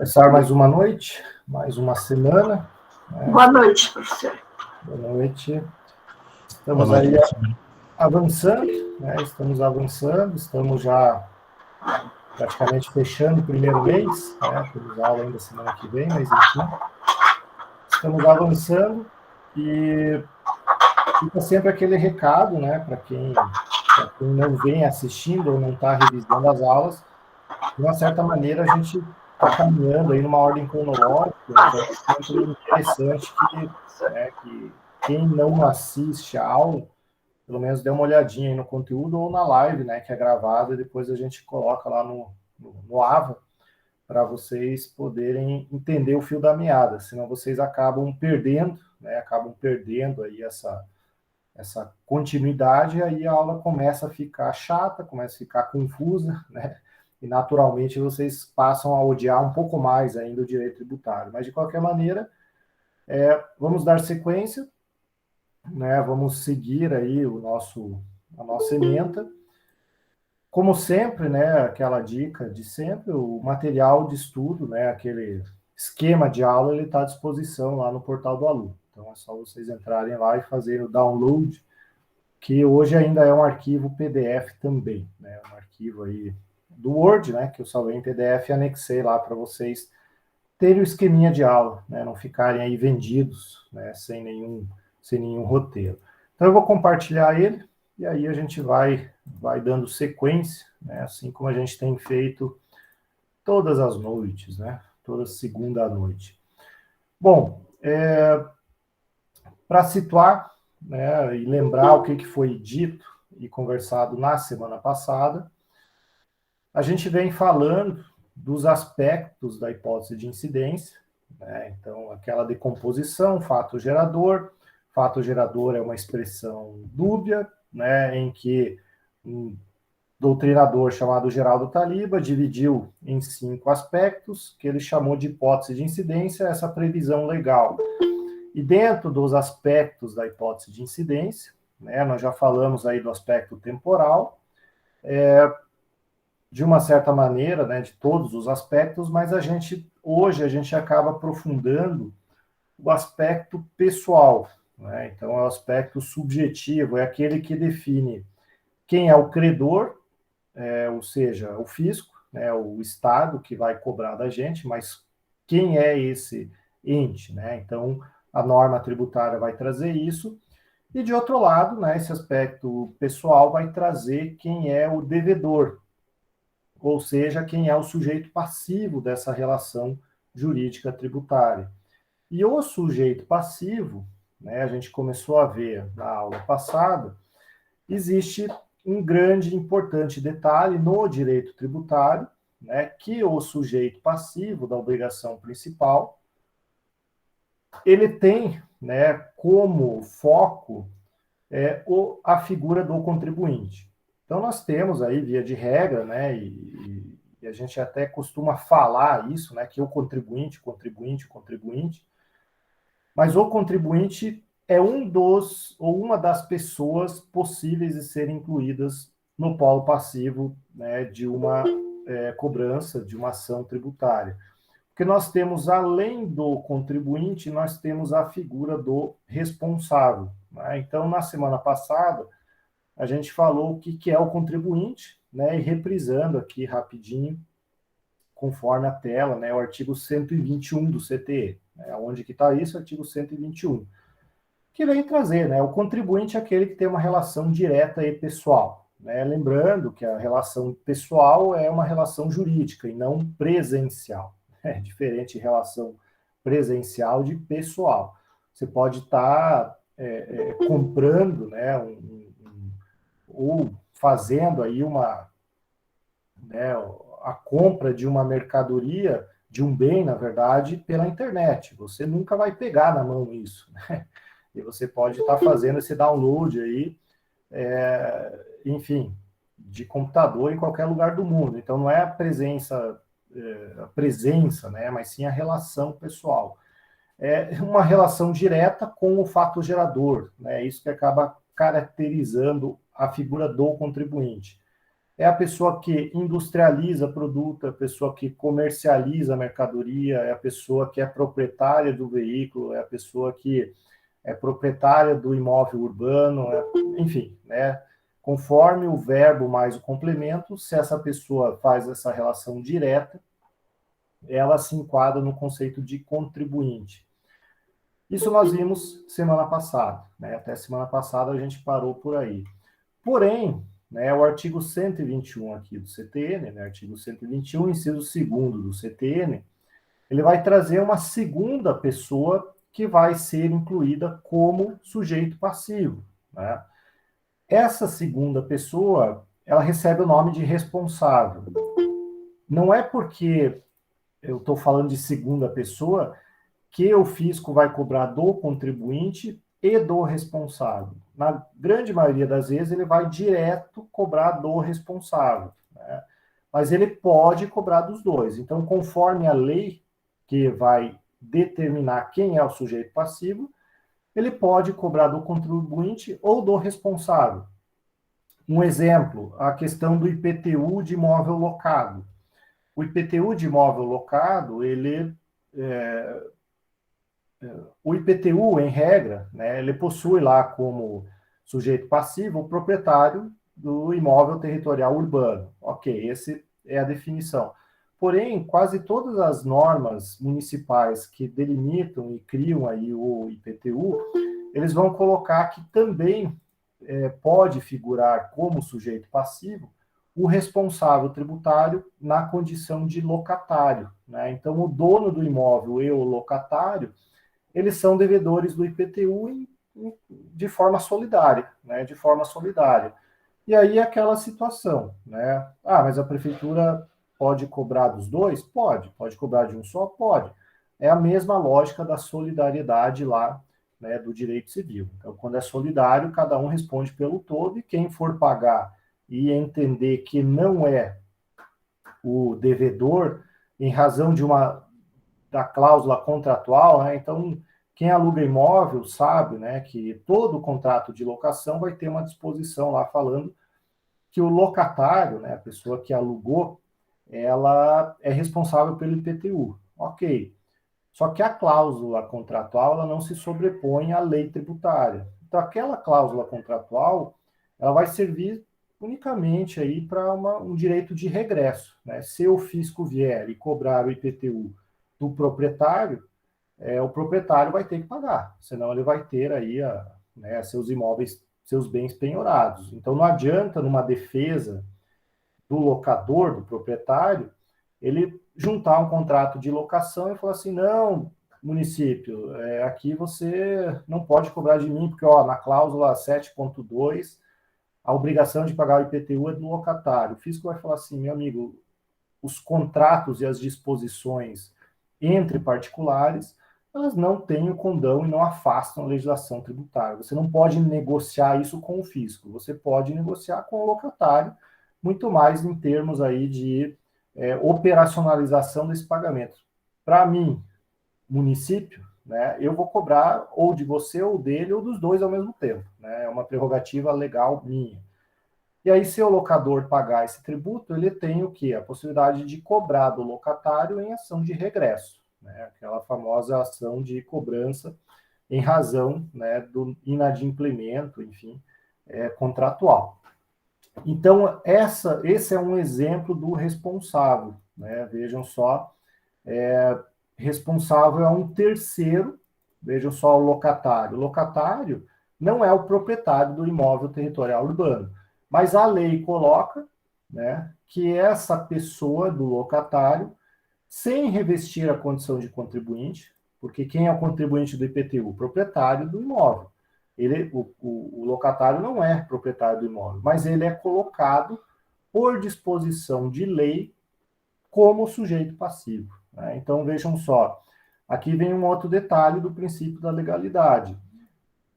Começar mais uma noite, mais uma semana. Né? Boa noite, professor. Boa noite. Estamos aí avançando, né? Estamos já praticamente fechando o primeiro mês, né? Temos aula ainda semana que vem, mas enfim. Estamos avançando e fica sempre aquele recado, né? Para quem não vem assistindo ou não está revisando as aulas, de uma certa maneira a gente está caminhando aí numa ordem cronológica, então é sempre interessante que quem não assiste a aula, pelo menos dê uma olhadinha aí no conteúdo ou na live, né, que é gravada, e depois a gente coloca lá no AVA, para vocês poderem entender o fio da meada, senão vocês acabam perdendo, né, aí essa continuidade, aí a aula começa a ficar chata, começa a ficar confusa, né? E naturalmente vocês passam a odiar um pouco mais ainda o direito tributário. Mas de qualquer maneira, vamos dar sequência, né? Vamos seguir aí a nossa ementa. Como sempre, né? Aquela dica de sempre, o material de estudo, né? Aquele esquema de aula, ele está à disposição lá no portal do aluno. Então é só vocês entrarem lá e fazerem o download, que hoje ainda é um arquivo PDF também, né? Um arquivo aí do Word, né? Que eu salvei em PDF e anexei lá para vocês terem o esqueminha de aula, né? Não ficarem aí vendidos, né? Sem nenhum roteiro. Então eu vou compartilhar ele e aí a gente vai dando sequência, né? Assim como a gente tem feito todas as noites, né? Toda segunda à noite. Bom, para situar, né, e lembrar o que foi dito e conversado na semana passada, a gente vem falando dos aspectos da hipótese de incidência, né? Então, aquela decomposição, fato gerador é uma expressão dúbia, né, em que um doutrinador chamado Geraldo Taliba dividiu em 5 aspectos, que ele chamou de hipótese de incidência, essa previsão legal. E dentro dos aspectos da hipótese de incidência, né, nós já falamos aí do aspecto temporal, de uma certa maneira, né, de todos os aspectos, mas hoje a gente acaba aprofundando o aspecto pessoal, né? Então é o aspecto subjetivo, é aquele que define quem é o credor, ou seja, o fisco, né, o Estado que vai cobrar da gente, mas quem é esse ente, né? Então a norma tributária vai trazer isso, e de outro lado, né, esse aspecto pessoal vai trazer quem é o devedor, ou seja, quem é o sujeito passivo dessa relação jurídica tributária. E o sujeito passivo, né, a gente começou a ver na aula passada, existe um grande e importante detalhe no direito tributário, né, que o sujeito passivo da obrigação principal, ele tem, né, como foco a figura do contribuinte. Então, nós temos aí, via de regra, né, e a gente até costuma falar isso, né, que o contribuinte, mas o contribuinte é uma das pessoas possíveis de serem incluídas no polo passivo, né, de uma cobrança, de uma ação tributária. Porque nós temos, além do contribuinte, nós temos a figura do responsável, né? Então, na semana passada, a gente falou o que é o contribuinte, né? E reprisando aqui rapidinho, conforme a tela, né? O artigo 121 do CTE. Né? Onde que está isso? Artigo 121. Que vem trazer, né? O contribuinte é aquele que tem uma relação direta e pessoal. Né? Lembrando que a relação pessoal é uma relação jurídica e não presencial. É diferente de relação presencial de pessoal. Você pode estar comprando, né, ou fazendo aí né, a compra de uma mercadoria, de um bem, na verdade, pela internet. Você nunca vai pegar na mão isso, né? E você pode estar fazendo esse download aí, enfim, de computador em qualquer lugar do mundo. Então, não é a presença, né, mas sim a relação pessoal. É uma relação direta com o fato gerador, né? Isso que acaba caracterizando a figura do contribuinte. é a pessoa que industrializa produto, é a pessoa que comercializa a mercadoria, é a pessoa que é proprietária do veículo, é a pessoa que é proprietária do imóvel urbano, enfim, né? Conforme o verbo mais o complemento, se essa pessoa faz essa relação direta, ela se enquadra no conceito de contribuinte. Isso nós vimos semana passada, né? Até semana passada a gente parou por aí. Porém, né, o artigo 121 aqui do CTN, né, artigo 121, inciso 2º do CTN, ele vai trazer uma segunda pessoa que vai ser incluída como sujeito passivo, né? Essa segunda pessoa, ela recebe o nome de responsável. Não é porque eu estou falando de segunda pessoa que o fisco vai cobrar do contribuinte e do responsável. Na grande maioria das vezes, ele vai direto cobrar do responsável, né? Mas ele pode cobrar dos dois. Então, conforme a lei que vai determinar quem é o sujeito passivo, ele pode cobrar do contribuinte ou do responsável. Um exemplo, a questão do IPTU de imóvel locado. O IPTU de imóvel locado, o IPTU, em regra, né, ele possui lá como sujeito passivo o proprietário do imóvel territorial urbano. Ok, essa é a definição. Porém, quase todas as normas municipais que delimitam e criam aí o IPTU, eles vão colocar que também pode figurar como sujeito passivo o responsável tributário na condição de locatário, né? Então, o dono do imóvel e o locatário, eles são devedores do IPTU de forma solidária, né? De forma solidária. E aí aquela situação, né? Ah, mas a prefeitura pode cobrar dos dois? Pode cobrar de um só? Pode. É a mesma lógica da solidariedade lá, né, do direito civil. Então, quando é solidário, cada um responde pelo todo, e quem for pagar e entender que não é o devedor, em razão da cláusula contratual, né? Então, quem aluga imóvel sabe, né, que todo contrato de locação vai ter uma disposição lá falando que o locatário, né, a pessoa que alugou, ela é responsável pelo IPTU. Ok. Só que a cláusula contratual, ela não se sobrepõe à lei tributária. Então, aquela cláusula contratual, ela vai servir unicamente aí para um direito de regresso, né? Se o fisco vier e cobrar o IPTU do proprietário, o proprietário vai ter que pagar, senão ele vai ter aí né, seus imóveis, seus bens penhorados. Então, não adianta, numa defesa do locador, do proprietário, ele juntar um contrato de locação e falar assim, não, município, aqui você não pode cobrar de mim, porque ó, na cláusula 7.2, a obrigação de pagar o IPTU é do locatário. O fisco vai falar assim, meu amigo, os contratos e as disposições entre particulares, elas não têm o condão e não afastam a legislação tributária. Você não pode negociar isso com o fisco, você pode negociar com o locatário, muito mais em termos aí de operacionalização desse pagamento. Para mim, município, né, eu vou cobrar ou de você, ou dele, ou dos dois ao mesmo tempo, né? É uma prerrogativa legal minha. E aí, se o locador pagar esse tributo, ele tem o quê? A possibilidade de cobrar do locatário em ação de regresso, né? Aquela famosa ação de cobrança em razão, né, do inadimplemento, enfim, contratual. Então, esse é um exemplo do responsável, né? Vejam só, responsável é um terceiro, vejam só o locatário. O locatário não é o proprietário do imóvel territorial urbano, mas a lei coloca, né, que essa pessoa do locatário, sem revestir a condição de contribuinte, porque quem é o contribuinte do IPTU? O proprietário do imóvel. O locatário não é proprietário do imóvel, mas ele é colocado por disposição de lei como sujeito passivo, né? Então vejam só, aqui vem um outro detalhe do princípio da legalidade.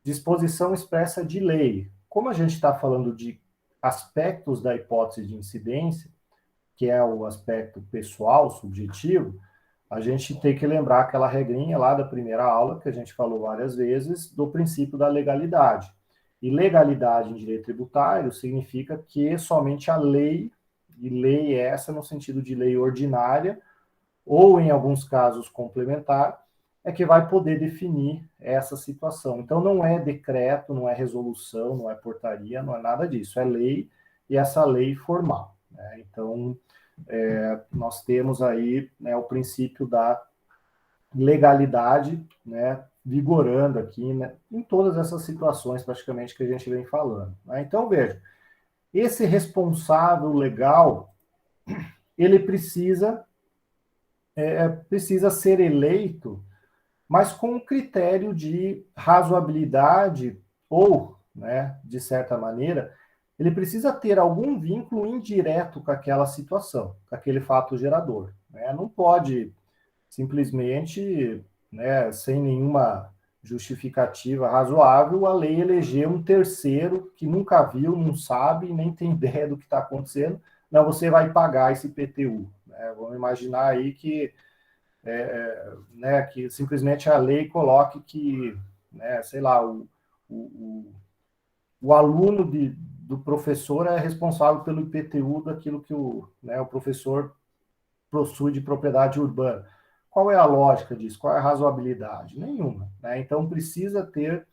Disposição expressa de lei. Como a gente está falando de aspectos da hipótese de incidência, que é o aspecto pessoal, subjetivo, a gente tem que lembrar aquela regrinha lá da primeira aula, que a gente falou várias vezes, do princípio da legalidade. E legalidade em direito tributário significa que somente a lei, e lei essa no sentido de lei ordinária, ou em alguns casos complementar, é que vai poder definir essa situação. Então não é decreto, não é resolução, não é portaria, não é nada disso, é lei, e essa lei formal, né? Então nós temos aí, né, o princípio da legalidade, né, vigorando aqui, né, em todas essas situações praticamente que a gente vem falando, né? Então veja, esse responsável legal, ele precisa ser eleito, mas com um critério de razoabilidade ou, né, de certa maneira, ele precisa ter algum vínculo indireto com aquela situação, com aquele fato gerador, né? Não pode simplesmente, né, sem nenhuma justificativa razoável, a lei eleger um terceiro que nunca viu, não sabe, nem tem ideia do que está acontecendo. Não, você vai pagar esse PTU, né? Vamos imaginar aí que né, que simplesmente a lei coloque que, né, sei lá, o aluno do professor é responsável pelo IPTU daquilo que né, o professor possui de propriedade urbana. Qual é a lógica disso? Qual é a razoabilidade? Nenhuma, né? Então precisa ter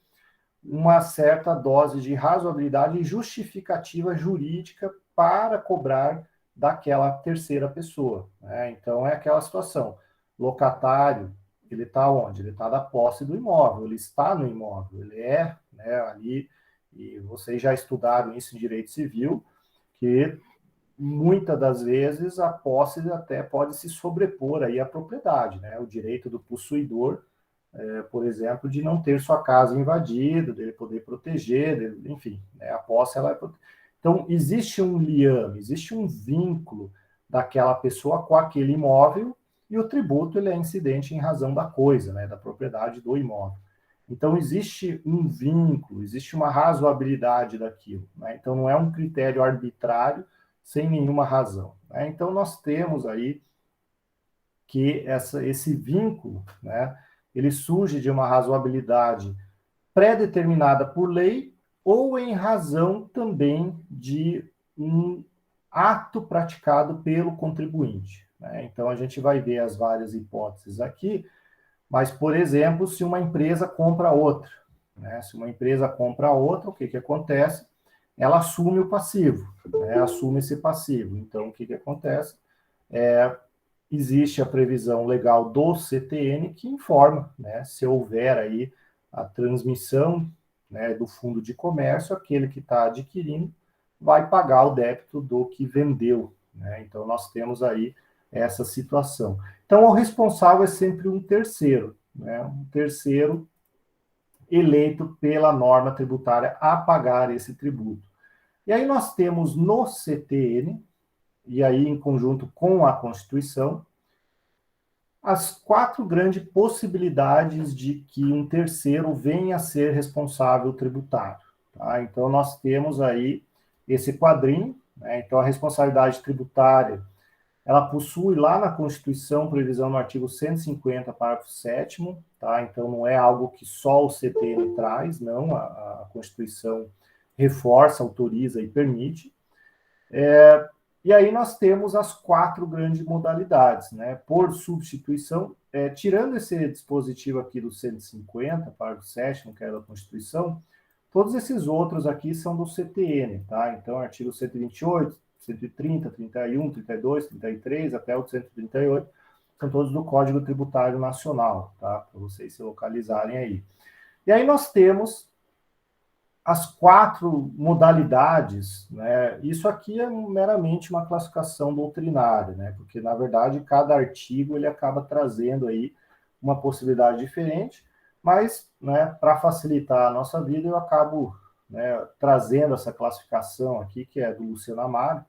uma certa dose de razoabilidade e justificativa jurídica para cobrar daquela terceira pessoa, né? Então é aquela situação. Locatário, ele está onde? Ele está da posse do imóvel, ele está no imóvel, ele é, né, ali, e vocês já estudaram isso em direito civil, que muitas das vezes a posse até pode se sobrepor aí à propriedade, né? O direito do possuidor, por exemplo, de não ter sua casa invadida, dele poder proteger, dele, enfim, né? A posse ela é. Então existe um liame, existe um vínculo daquela pessoa com aquele imóvel e o tributo ele é incidente em razão da coisa, né? Da propriedade do imóvel. Então existe um vínculo, existe uma razoabilidade daquilo, né? Então não é um critério arbitrário sem nenhuma razão, né? Então nós temos aí que esse vínculo, né, ele surge de uma razoabilidade pré-determinada por lei ou em razão também de um ato praticado pelo contribuinte, né? Então a gente vai ver as várias hipóteses aqui, mas, por exemplo, se uma empresa compra outra, né? Se uma empresa compra outra, o que, que acontece? Ela assume o passivo, né? Assume esse passivo. Então, o que, que acontece? Existe a previsão legal do CTN que informa, né, se houver aí a transmissão, né, do fundo de comércio, aquele que está adquirindo vai pagar o débito do que vendeu, né? Então nós temos aí essa situação. Então o responsável é sempre um terceiro, né? Um terceiro eleito pela norma tributária a pagar esse tributo. E aí nós temos no CTN, e aí em conjunto com a Constituição, as quatro grandes possibilidades de que um terceiro venha a ser responsável tributário. Tá? Então, nós temos aí esse quadrinho, né? Então, a responsabilidade tributária, ela possui lá na Constituição previsão no artigo 150, parágrafo 7º, tá? Então, não é algo que só o CTN traz, não, a Constituição reforça, autoriza e permite. E aí nós temos as quatro grandes modalidades, né? Por substituição, tirando esse dispositivo aqui do 150, parágrafo 7º, que é da Constituição, todos esses outros aqui são do CTN, tá? Então, artigo 128, 130, 31, 32, 33, até o 138, são todos do Código Tributário Nacional, tá? Para vocês se localizarem aí. E aí nós temos as quatro modalidades, né? Isso aqui é meramente uma classificação doutrinária, né? Porque na verdade cada artigo ele acaba trazendo aí uma possibilidade diferente, mas, né, para facilitar a nossa vida eu acabo, né, trazendo essa classificação aqui que é do Luciano Amaro,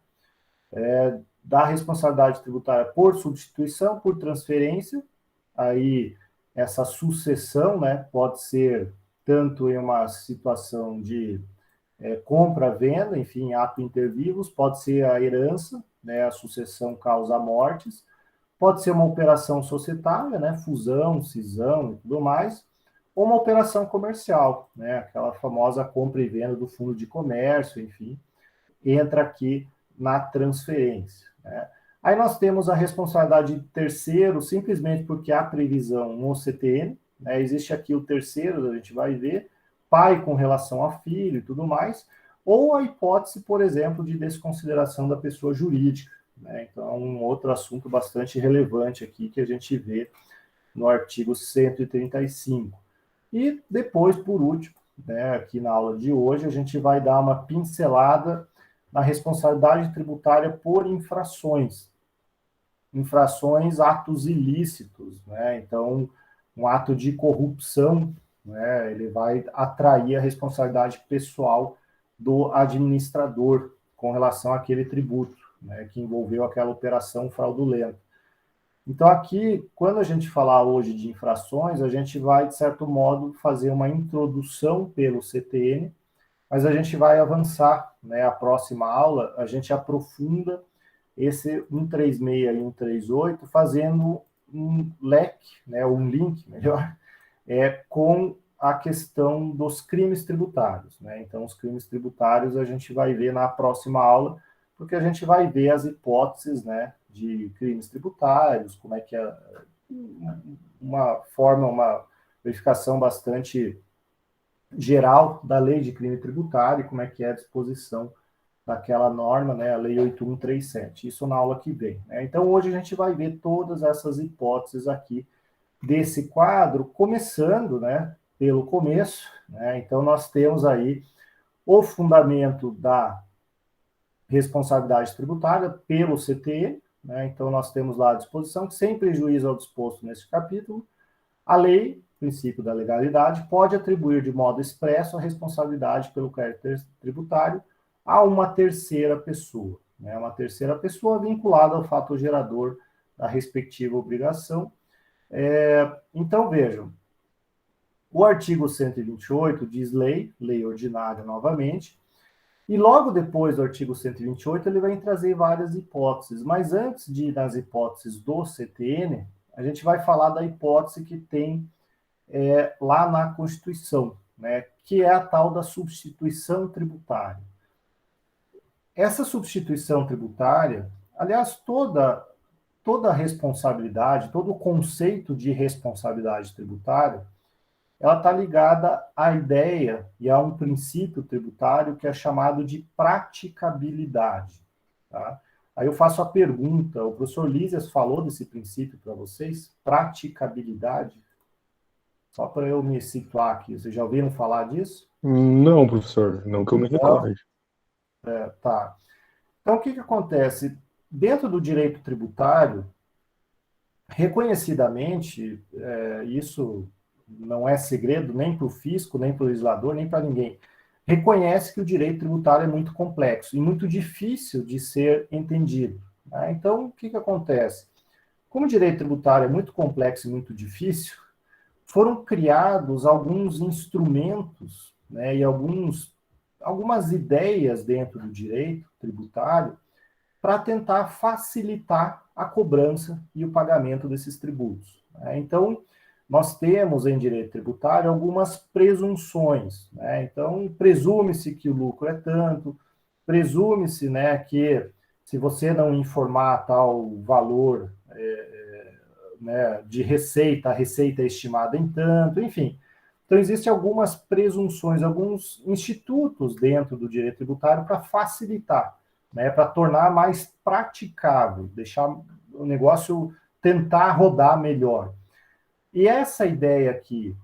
da responsabilidade tributária por substituição, por transferência, aí essa sucessão, né, pode ser tanto em uma situação de compra-venda, enfim, ato inter vivos, pode ser a herança, né, a sucessão causa mortes, pode ser uma operação societária, né, fusão, cisão e tudo mais, ou uma operação comercial, né? Aquela famosa compra e venda do fundo de comércio, enfim, entra aqui na transferência, né? Aí nós temos a responsabilidade de terceiro, simplesmente porque há previsão no CTN, né? Existe aqui o terceiro, a gente vai ver, pai com relação a filho e tudo mais, ou a hipótese, por exemplo, de desconsideração da pessoa jurídica, né? Então, é um outro assunto bastante relevante aqui que a gente vê no artigo 135. E depois, por último, né, aqui na aula de hoje, a gente vai dar uma pincelada na responsabilidade tributária por infrações. Infrações, atos ilícitos, né? Então, um ato de corrupção, né, ele vai atrair a responsabilidade pessoal do administrador com relação àquele tributo, né, que envolveu aquela operação fraudulenta. Então, aqui, quando a gente falar hoje de infrações, a gente vai, de certo modo, fazer uma introdução pelo CTN, mas a gente vai avançar, né? A próxima aula, a gente aprofunda esse 136 e 138, fazendo um leque, né? Um link, melhor, com a questão dos crimes tributários, né? Então, os crimes tributários a gente vai ver na próxima aula, porque a gente vai ver as hipóteses, né, de crimes tributários, como é que é uma verificação bastante geral da lei de crime tributário, como é que é a disposição daquela norma, né, a lei 8137, isso na aula que vem, né? Então, hoje a gente vai ver todas essas hipóteses aqui desse quadro, começando, né, pelo começo, né? Então, nós temos aí o fundamento da responsabilidade tributária pelo CTE, né? Então, nós temos lá a disposição que, sem prejuízo ao disposto neste capítulo, a lei, princípio da legalidade, pode atribuir de modo expresso a responsabilidade pelo crédito tributário a uma terceira pessoa, né? Uma terceira pessoa vinculada ao fato gerador da respectiva obrigação. Então, vejam, o artigo 128 diz lei ordinária novamente, e logo depois do artigo 128 ele vai trazer várias hipóteses, mas antes de ir nas hipóteses do CTN, a gente vai falar da hipótese que tem lá na Constituição, né, que é a tal da substituição tributária. Essa substituição tributária, aliás, toda a responsabilidade, todo o conceito de responsabilidade tributária, ela está ligada à ideia e a um princípio tributário que é chamado de praticabilidade. Tá? Aí eu faço a pergunta, o professor Lísias falou desse princípio para vocês? Praticabilidade? Só para eu me situar aqui, vocês já ouviram falar disso? Não, professor, não que eu me Então, recorde. tá. Então, o que acontece? Dentro do direito tributário, reconhecidamente, isso não é segredo nem para o fisco, nem para o legislador, nem para ninguém, reconhece que o direito tributário é muito complexo e muito difícil de ser entendido, né? Então, o que acontece? Como o direito tributário é muito complexo e muito difícil, foram criados alguns instrumentos, né, e algumas ideias dentro do direito tributário para tentar facilitar a cobrança e o pagamento desses tributos, né? Então, nós temos em direito tributário algumas presunções, né? Então, presume-se que o lucro é tanto, presume-se, né, que se você não informar tal valor né, de receita, a receita é estimada em tanto, enfim. Então, existem algumas presunções, alguns institutos dentro do direito tributário para facilitar, né, para tornar mais praticável, deixar o negócio tentar rodar melhor. E essa ideia aqui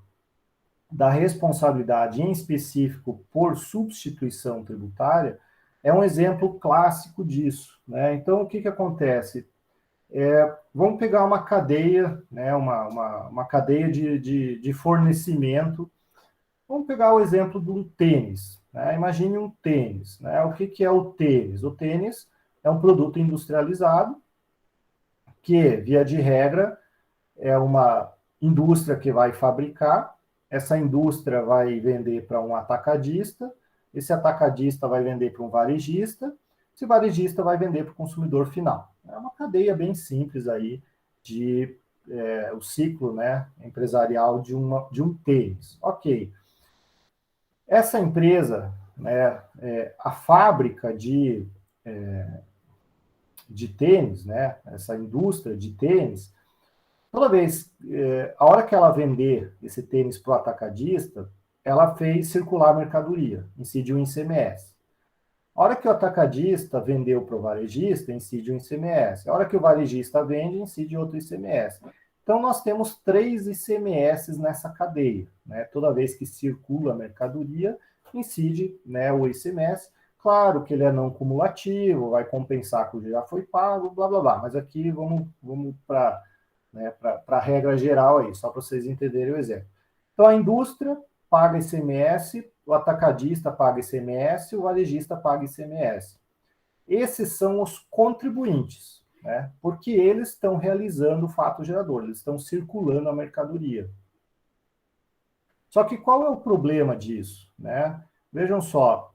da responsabilidade em específico por substituição tributária é um exemplo clássico disso, né? Então, o que acontece? Vamos pegar uma cadeia, né, uma cadeia de fornecimento. Vamos pegar o exemplo de um tênis, né? Imagine um tênis, né? O que é o tênis? O tênis é um produto industrializado que, via de regra, é uma indústria que vai fabricar, essa indústria vai vender para um atacadista, esse atacadista vai vender para um varejista, esse varejista vai vender para o consumidor final. É uma cadeia bem simples aí de o ciclo, né, empresarial de um tênis. Ok. Essa empresa, né, a fábrica de tênis, né, essa indústria de tênis, toda vez, a hora que ela vender esse tênis para o atacadista, ela fez circular a mercadoria, incidiu em ICMS. A hora que o atacadista vendeu para o varejista, incide um ICMS. A hora que o varejista vende, incide outro ICMS. Então, nós temos 3 ICMS nessa cadeia. Né? Toda vez que circula a mercadoria, incide, né, o ICMS. Claro que ele é não cumulativo, vai compensar com o que já foi pago, blá, blá, blá. Mas aqui vamos para, né, a regra geral aí, só para vocês entenderem o exemplo. Então, a indústria paga ICMS, o atacadista paga ICMS, o varejista paga ICMS. Esses são os contribuintes, né? Porque eles estão realizando o fato gerador, eles estão circulando a mercadoria. Só que qual é o problema disso, né? Vejam só,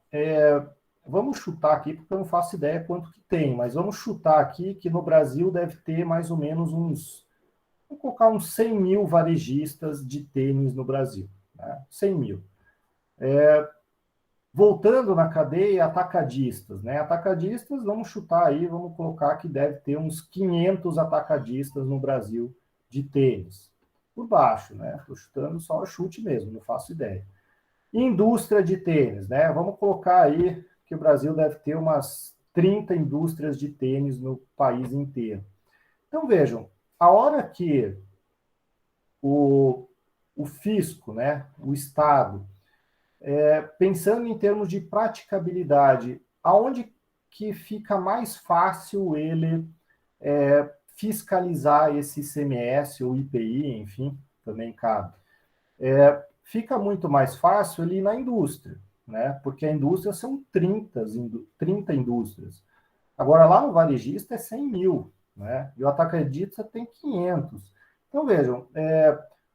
vamos chutar aqui, porque eu não faço ideia quanto que tem, mas vamos chutar aqui que no Brasil deve ter mais ou menos vamos colocar uns 100 mil varejistas de tênis no Brasil, né? 100 mil. Voltando na cadeia, atacadistas, né? Atacadistas, vamos chutar aí, vamos colocar que deve ter uns 500 atacadistas no Brasil de tênis. Por baixo, né? Estou chutando só o chute mesmo, não faço ideia. Indústria de tênis, né? Vamos colocar aí que o Brasil deve ter umas 30 indústrias de tênis no país inteiro. Então, vejam, a hora que o fisco, né? O Estado, pensando em termos de praticabilidade, aonde que fica mais fácil ele fiscalizar esse ICMS ou IPI, enfim, também cabe. Fica muito mais fácil ali na indústria, né? Porque a indústria são 30 indústrias. Agora, lá no varejista é 100 mil, né? E o atacadista tem 500. Então, vejam,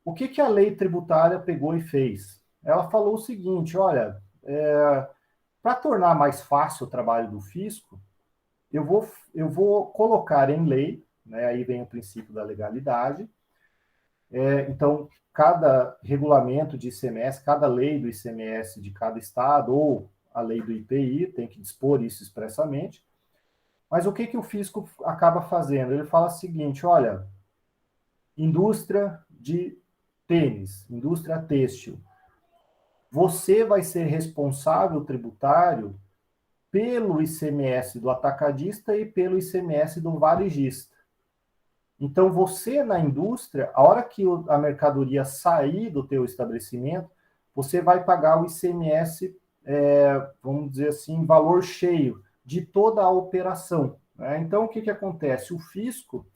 o que a lei tributária pegou e fez? Ela falou o seguinte, olha, para tornar mais fácil o trabalho do fisco, eu vou colocar em lei, né, aí vem o princípio da legalidade, então, cada regulamento de ICMS, cada lei do ICMS de cada estado, ou a lei do IPI, tem que dispor isso expressamente, mas o que o fisco acaba fazendo? Ele fala o seguinte, olha, indústria de tênis, indústria têxtil, você vai ser responsável tributário pelo ICMS do atacadista e pelo ICMS do varejista. Então, você na indústria, a hora que a mercadoria sair do teu estabelecimento, você vai pagar o ICMS, vamos dizer assim, valor cheio de toda a operação. Né? Então, o que acontece? O fisco,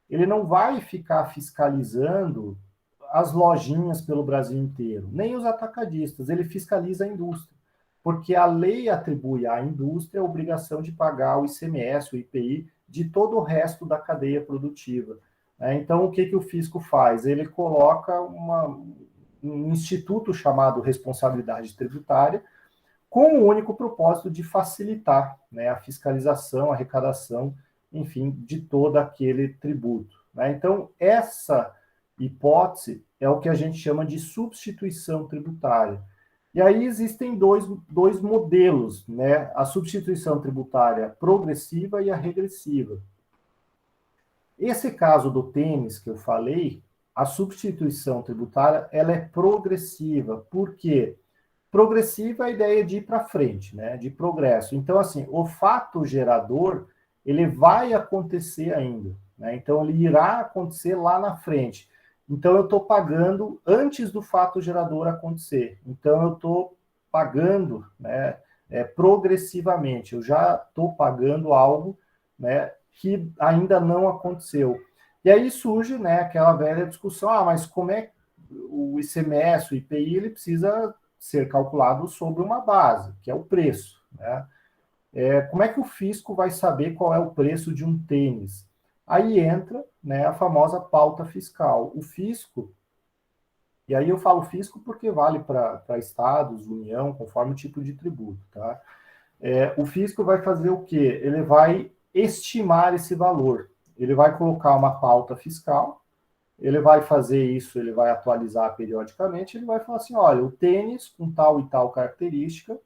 ele não vai ficar fiscalizando as lojinhas pelo Brasil inteiro, nem os atacadistas, ele fiscaliza a indústria, porque a lei atribui à indústria a obrigação de pagar o ICMS, o IPI, de todo o resto da cadeia produtiva. Então, o que o fisco faz? Ele coloca um instituto chamado responsabilidade tributária, com o único propósito de facilitar, né, a fiscalização, a arrecadação, enfim, de todo aquele tributo. Né? Então, essa hipótese é o que a gente chama de substituição tributária. E aí existem dois modelos, né? A substituição tributária progressiva e a regressiva. Esse caso do tênis que eu falei, a substituição tributária, ela é progressiva. Por quê? Progressiva é a ideia de ir para frente, né? De progresso. Então, assim, o fato gerador, ele vai acontecer ainda, né? Então, ele irá acontecer lá na frente. Então, eu estou pagando antes do fato gerador acontecer. Então, eu estou pagando, né, progressivamente. Eu já estou pagando algo, né, que ainda não aconteceu. E aí surge, né, aquela velha discussão, mas como é o ICMS, o IPI, ele precisa ser calculado sobre uma base, que é o preço. Né? Como é que o fisco vai saber qual é o preço de um tênis? Aí entra, né, a famosa pauta fiscal. O fisco, e aí eu falo fisco porque vale para estados, União, conforme o tipo de tributo. Tá? O fisco vai fazer o quê? Ele vai estimar esse valor. Ele vai colocar uma pauta fiscal, ele vai fazer isso, ele vai atualizar periodicamente, ele vai falar assim, olha, o tênis com tal e tal característica,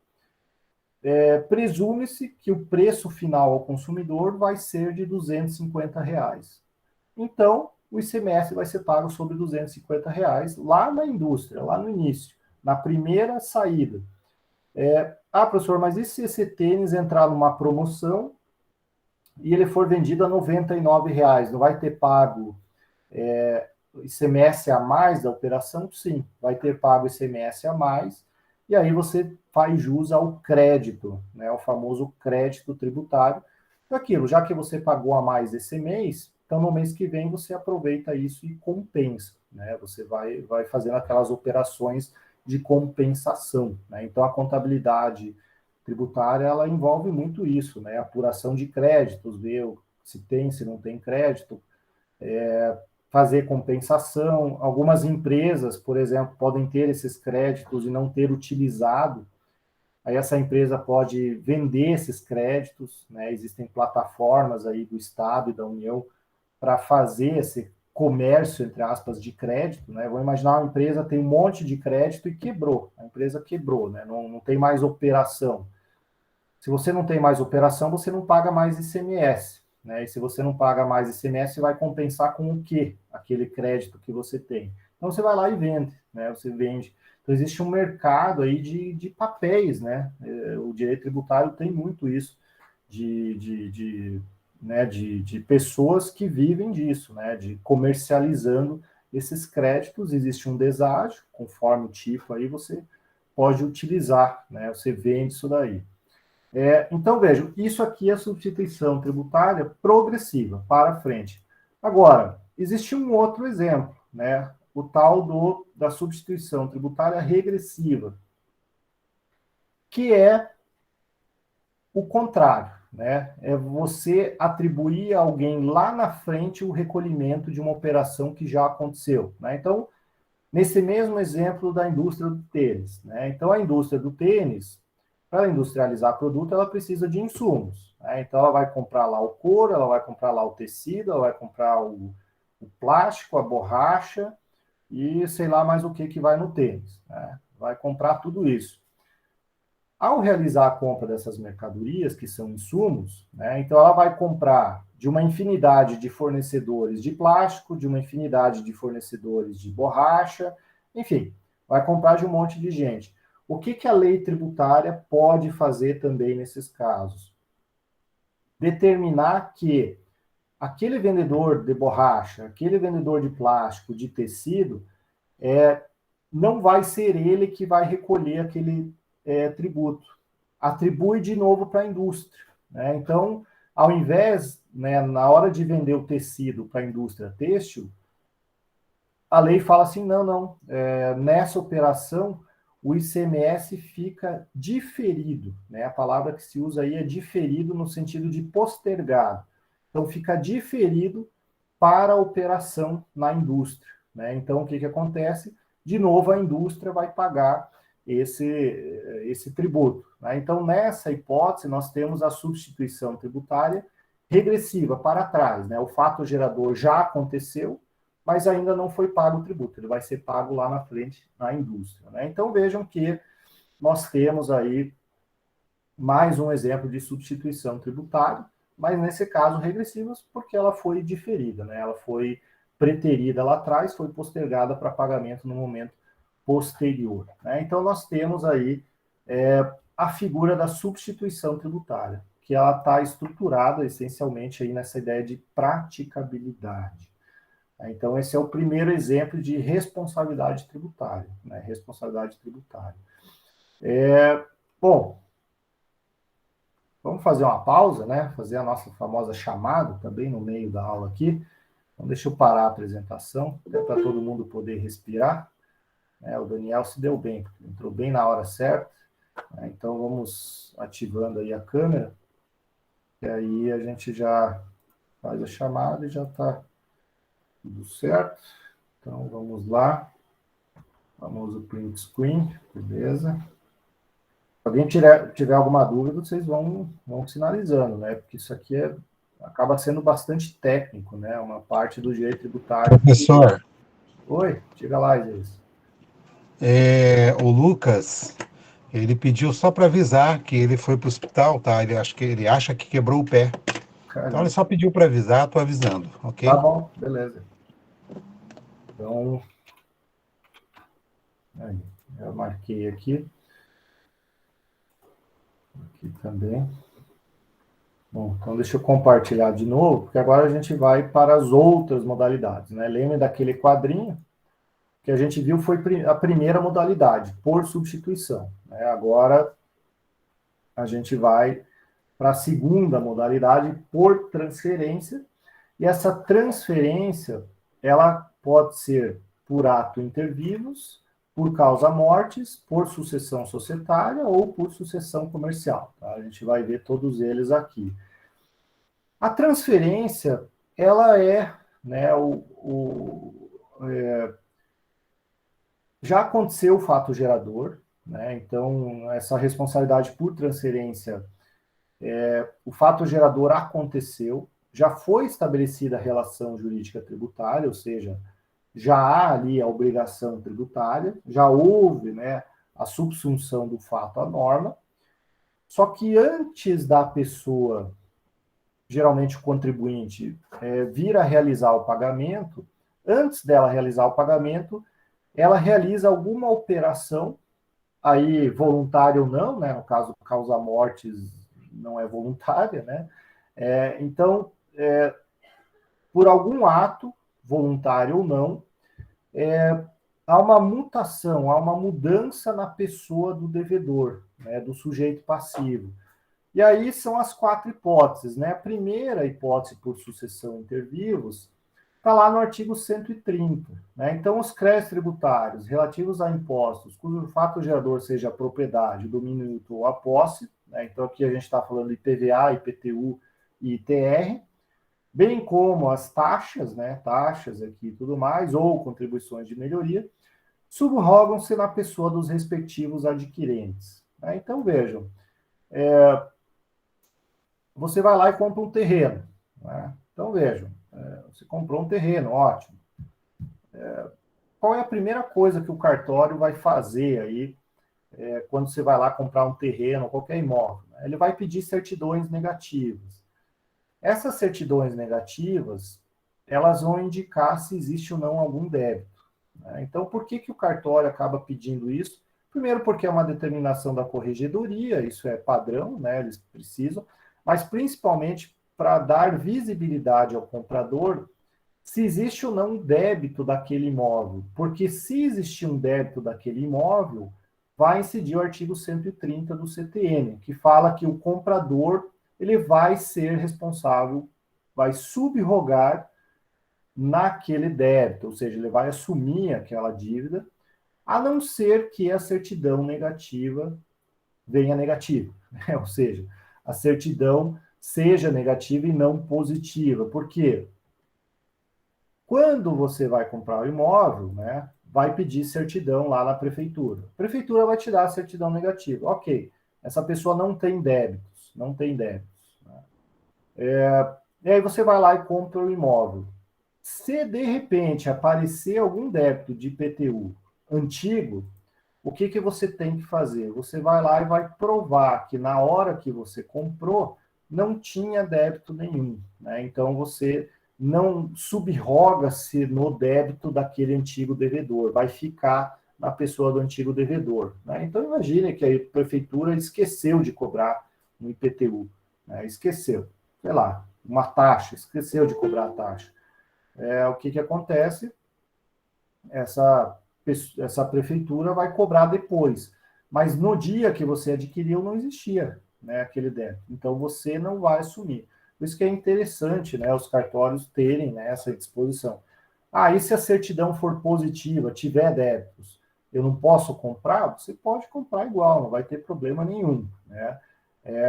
presume-se que o preço final ao consumidor vai ser de R$ 250. Então, o ICMS vai ser pago sobre R$ 250 lá na indústria, lá no início, na primeira saída. Professor, mas e se esse tênis entrar numa promoção e ele for vendido a R$ 99? Não vai ter pago ICMS a mais da operação? Sim, vai ter pago ICMS a mais, e aí você faz jus ao crédito, né, o famoso crédito tributário. Aquilo, já que você pagou a mais esse mês, então no mês que vem você aproveita isso e compensa, né? Você vai fazendo aquelas operações de compensação, né? Então a contabilidade tributária ela envolve muito isso, né? Apuração de créditos, ver se tem, se não tem crédito, fazer compensação. Algumas empresas, por exemplo, podem ter esses créditos e não ter utilizado. Aí essa empresa pode vender esses créditos, né? Existem plataformas aí do Estado e da União para fazer esse comércio, entre aspas, de crédito, né? Vou imaginar uma empresa tem um monte de crédito e quebrou. A empresa quebrou, né? Não tem mais operação. Se você não tem mais operação, você não paga mais ICMS, né? E se você não paga mais ICMS, vai compensar com o quê? Aquele crédito que você tem. Então você vai lá e vende, né? Você vende. Então existe um mercado aí de papéis, né? O direito tributário tem muito isso, de pessoas que vivem disso, né? De comercializando esses créditos. Existe um deságio, conforme o tipo aí você pode utilizar, né? Você vende isso daí. Então, vejam, isso aqui é substituição tributária progressiva, para frente. Agora, existe um outro exemplo, né? O tal da substituição tributária regressiva, que é o contrário, né? É você atribuir a alguém lá na frente o recolhimento de uma operação que já aconteceu, né? Então, nesse mesmo exemplo da indústria do tênis, né? Então, a indústria do tênis, para industrializar produto, ela precisa de insumos, né? Então, ela vai comprar lá o couro, ela vai comprar lá o tecido, ela vai comprar o plástico, a borracha e sei lá mais o que vai no tênis, né? Vai comprar tudo isso. Ao realizar a compra dessas mercadorias, que são insumos, né, então ela vai comprar de uma infinidade de fornecedores de plástico, de uma infinidade de fornecedores de borracha, enfim, vai comprar de um monte de gente. O que a lei tributária pode fazer também nesses casos? Determinar que aquele vendedor de borracha, aquele vendedor de plástico, de tecido, não vai ser ele que vai recolher aquele tributo. Atribui de novo para a indústria, né? Então, ao invés, né, na hora de vender o tecido para a indústria têxtil, a lei fala assim, não, nessa operação o ICMS fica diferido, né? A palavra que se usa aí é diferido no sentido de postergado. Então, fica diferido para a operação na indústria, né? Então, o que acontece? De novo, a indústria vai pagar esse tributo, né? Então, nessa hipótese, nós temos a substituição tributária regressiva para trás, né? O fato gerador já aconteceu, mas ainda não foi pago o tributo, ele vai ser pago lá na frente na indústria, né? Então, vejam que nós temos aí mais um exemplo de substituição tributária, mas nesse caso regressivas, porque ela foi diferida, né? Ela foi preterida lá atrás, foi postergada para pagamento no momento posterior, né? Então nós temos aí a figura da substituição tributária, que ela está estruturada essencialmente aí nessa ideia de praticabilidade. Então esse é o primeiro exemplo de responsabilidade tributária, né? Responsabilidade tributária. Bom, vamos fazer uma pausa, né? Fazer a nossa famosa chamada também no meio da aula aqui. Então, deixa eu parar a apresentação, até para todo mundo poder respirar. O Daniel se deu bem, entrou bem na hora certa. Então, vamos ativando aí a câmera, e aí a gente já faz a chamada e já está tudo certo. Então, vamos lá. Famoso print screen, beleza. Se alguém tiver alguma dúvida, vocês vão sinalizando, né? Porque isso aqui é acaba sendo bastante técnico, né? Uma parte do direito tributário. Professor. Oi, diga lá, Isaías. O Lucas, ele pediu só para avisar que ele foi para o hospital, tá? Ele acha que quebrou o pé. Então ele só pediu para avisar, tô avisando, ok? Tá bom, beleza. Então, aí, eu marquei aqui. Aqui também. Bom, então deixa eu compartilhar de novo, porque agora a gente vai para as outras modalidades, né? Lembra daquele quadrinho que a gente viu foi a primeira modalidade, por substituição, né? Agora a gente vai para a segunda modalidade, por transferência, e essa transferência, ela pode ser por ato inter vivos, por causa mortis, por sucessão societária ou por sucessão comercial. Tá? A gente vai ver todos eles aqui. A transferência, ela é, né, já aconteceu o fato gerador, né? Então, essa responsabilidade por transferência, o fato gerador aconteceu, já foi estabelecida a relação jurídica tributária, ou seja, já há ali a obrigação tributária, já houve, né, a subsunção do fato à norma, só que antes da pessoa, geralmente o contribuinte, vir a realizar o pagamento, antes dela realizar o pagamento, ela realiza alguma operação, aí voluntária ou não, né, no caso, causa mortes não é voluntária, né, então, por algum ato, voluntário ou não, há uma mutação, há uma mudança na pessoa do devedor, né, do sujeito passivo. E aí são as 4 hipóteses, né? A primeira hipótese por sucessão inter vivos está lá no artigo 130, né? Então, os créditos tributários relativos a impostos cujo fato gerador seja a propriedade, o domínio mútuo ou a posse, né? Então aqui a gente está falando de IPVA, IPTU e ITR, bem como as taxas, né? Taxas aqui e tudo mais, ou contribuições de melhoria, subrogam-se na pessoa dos respectivos adquirentes. Né? Então, vejam, você vai lá e compra um terreno. Né? Então, vejam, você comprou um terreno, ótimo. Qual é a primeira coisa que o cartório vai fazer aí quando você vai lá comprar um terreno, qualquer imóvel? Né? Ele vai pedir certidões negativas. Essas certidões negativas, elas vão indicar se existe ou não algum débito. Né? Então, por que o cartório acaba pedindo isso? Primeiro, porque é uma determinação da corregedoria, isso é padrão, né? Eles precisam, mas principalmente para dar visibilidade ao comprador se existe ou não um débito daquele imóvel. Porque se existir um débito daquele imóvel, vai incidir o artigo 130 do CTN, que fala que o comprador ele vai ser responsável, vai subrogar naquele débito, ou seja, ele vai assumir aquela dívida, a não ser que a certidão negativa venha negativa, né? Ou seja, a certidão seja negativa e não positiva. Por quê? Quando você vai comprar o imóvel, né, vai pedir certidão lá na prefeitura. A prefeitura vai te dar a certidão negativa. Ok, essa pessoa não tem débitos, não tem débitos. Né? E aí você vai lá e compra o imóvel. Se de repente aparecer algum débito de IPTU antigo, o que você tem que fazer? Você vai lá e vai provar que na hora que você comprou não tinha débito nenhum. Né? Então você não subroga-se no débito daquele antigo devedor, vai ficar na pessoa do antigo devedor. Né? Então imagine que a prefeitura esqueceu de cobrar um IPTU, né? Esqueceu, sei lá, uma taxa, esqueceu de cobrar a taxa. O que acontece? Essa prefeitura vai cobrar depois. Mas no dia que você adquiriu, não existia, né, aquele débito. Então, você não vai assumir. Por isso que é interessante, né, os cartórios terem, né, essa disposição. E se a certidão for positiva, tiver débitos, eu não posso comprar? Você pode comprar igual, não vai ter problema nenhum. Né?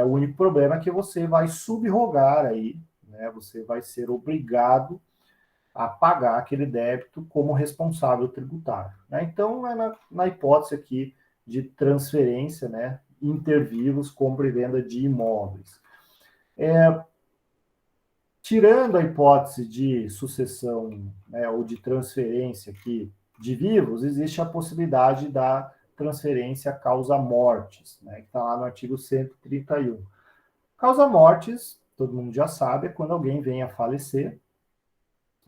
O único problema é que você vai subrogar aí, né, você vai ser obrigado a pagar aquele débito como responsável tributário. Né? Então, é na hipótese aqui de transferência, né, inter vivos, compra e venda de imóveis. tirando a hipótese de sucessão, né, ou de transferência aqui de vivos, existe a possibilidade da transferência causa-mortes, né, que está lá no artigo 131. Causa-mortes, todo mundo já sabe, é quando alguém vem a falecer.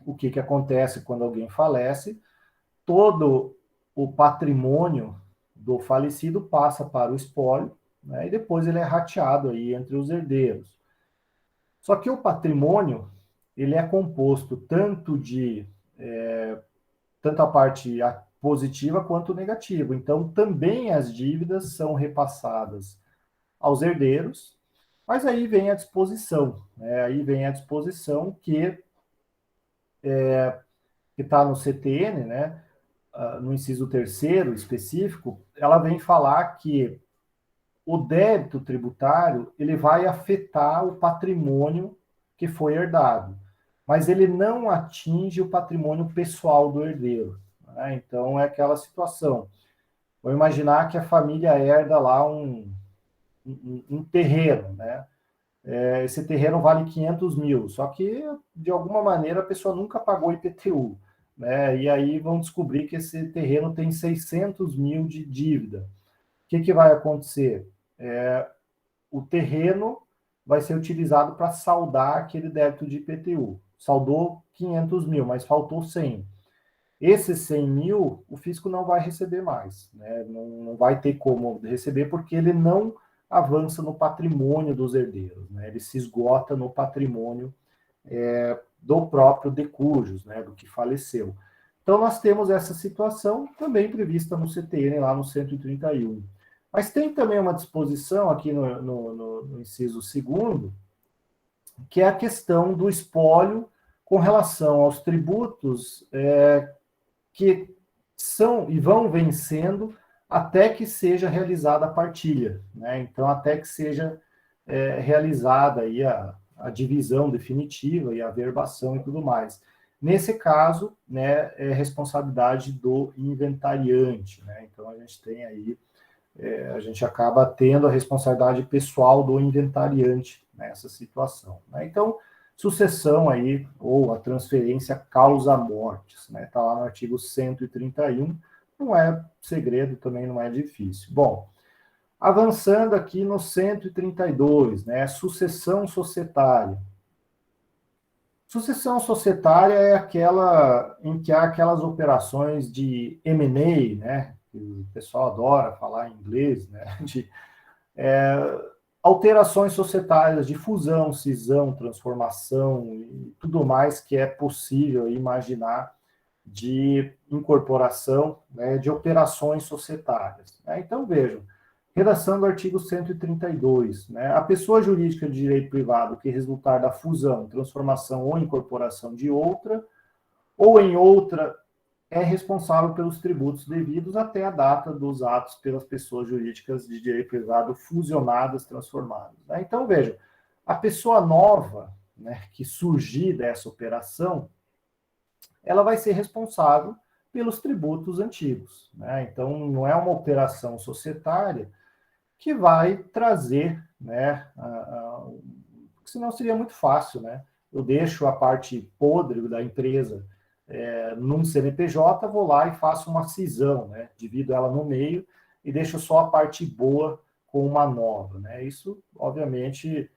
O que acontece quando alguém falece? Todo o patrimônio do falecido passa para o espólio, né, e depois ele é rateado aí entre os herdeiros. Só que o patrimônio, ele é composto tanto a parte positiva quanto negativa. Então, também as dívidas são repassadas aos herdeiros, mas aí vem a disposição, né? Aí vem a disposição que está no CTN, né? No inciso 3º específico, ela vem falar que o débito tributário ele vai afetar o patrimônio que foi herdado, mas ele não atinge o patrimônio pessoal do herdeiro, né? Então é aquela situação. Vou imaginar que a família herda lá um terreno, né? Esse terreno vale 500 mil, só que de alguma maneira a pessoa nunca pagou IPTU, né? E aí vão descobrir que esse terreno tem 600 mil de dívida. O que vai acontecer? O terreno vai ser utilizado para saldar aquele débito de IPTU. Saldou 500 mil, mas faltou 100. Esses 100 mil, o fisco não vai receber mais, né? Não vai ter como receber, porque ele não avança no patrimônio dos herdeiros, né? Ele se esgota no patrimônio do próprio decujus, né? Do que faleceu. Então, nós temos essa situação também prevista no CTN, lá no 131. Mas tem também uma disposição aqui no inciso 2º, que é a questão do espólio com relação aos tributos que são e vão vencendo até que seja realizada a partilha, né? Então, até que seja realizada aí a divisão definitiva e a averbação e tudo mais. Nesse caso, né, é responsabilidade do inventariante, né? Então, a gente tem aí, a gente acaba tendo a responsabilidade pessoal do inventariante nessa situação, né? Então, sucessão aí, ou a transferência causa mortes, né? Está lá no artigo 131, não é segredo, também não é difícil. Bom, avançando aqui no 132, né? Sucessão societária. Sucessão societária é aquela em que há aquelas operações de M&A, né? O pessoal adora falar em inglês, né? De alterações societárias de fusão, cisão, transformação e tudo mais que é possível imaginar de incorporação, né, de operações societárias, né? Então, vejam, redação do artigo 132, né, a pessoa jurídica de direito privado que resultar da fusão, transformação ou incorporação de outra, ou em outra, é responsável pelos tributos devidos até a data dos atos pelas pessoas jurídicas de direito privado fusionadas, transformadas, né? Então, vejam, a pessoa nova, né, que surgir dessa operação, ela vai ser responsável pelos tributos antigos, né? Então, não é uma operação societária que vai trazer, né, senão seria muito fácil, né? Eu deixo a parte podre da empresa num CNPJ, vou lá e faço uma cisão, né? Divido ela no meio e deixo só a parte boa com uma nova, né? Isso, obviamente,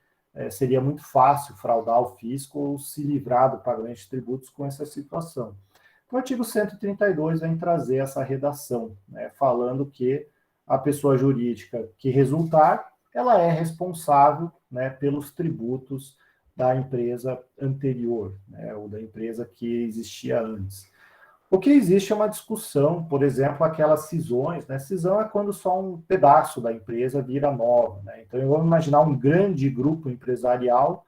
seria muito fácil fraudar o fisco ou se livrar do pagamento de tributos com essa situação. Então, o artigo 132 vem trazer essa redação, né? Falando que a pessoa jurídica que resultar, ela é responsável, né, pelos tributos da empresa anterior, né, ou da empresa que existia antes. O que existe é uma discussão, por exemplo, aquelas cisões, né? Cisão é quando só um pedaço da empresa vira nova, né? Então, vamos imaginar um grande grupo empresarial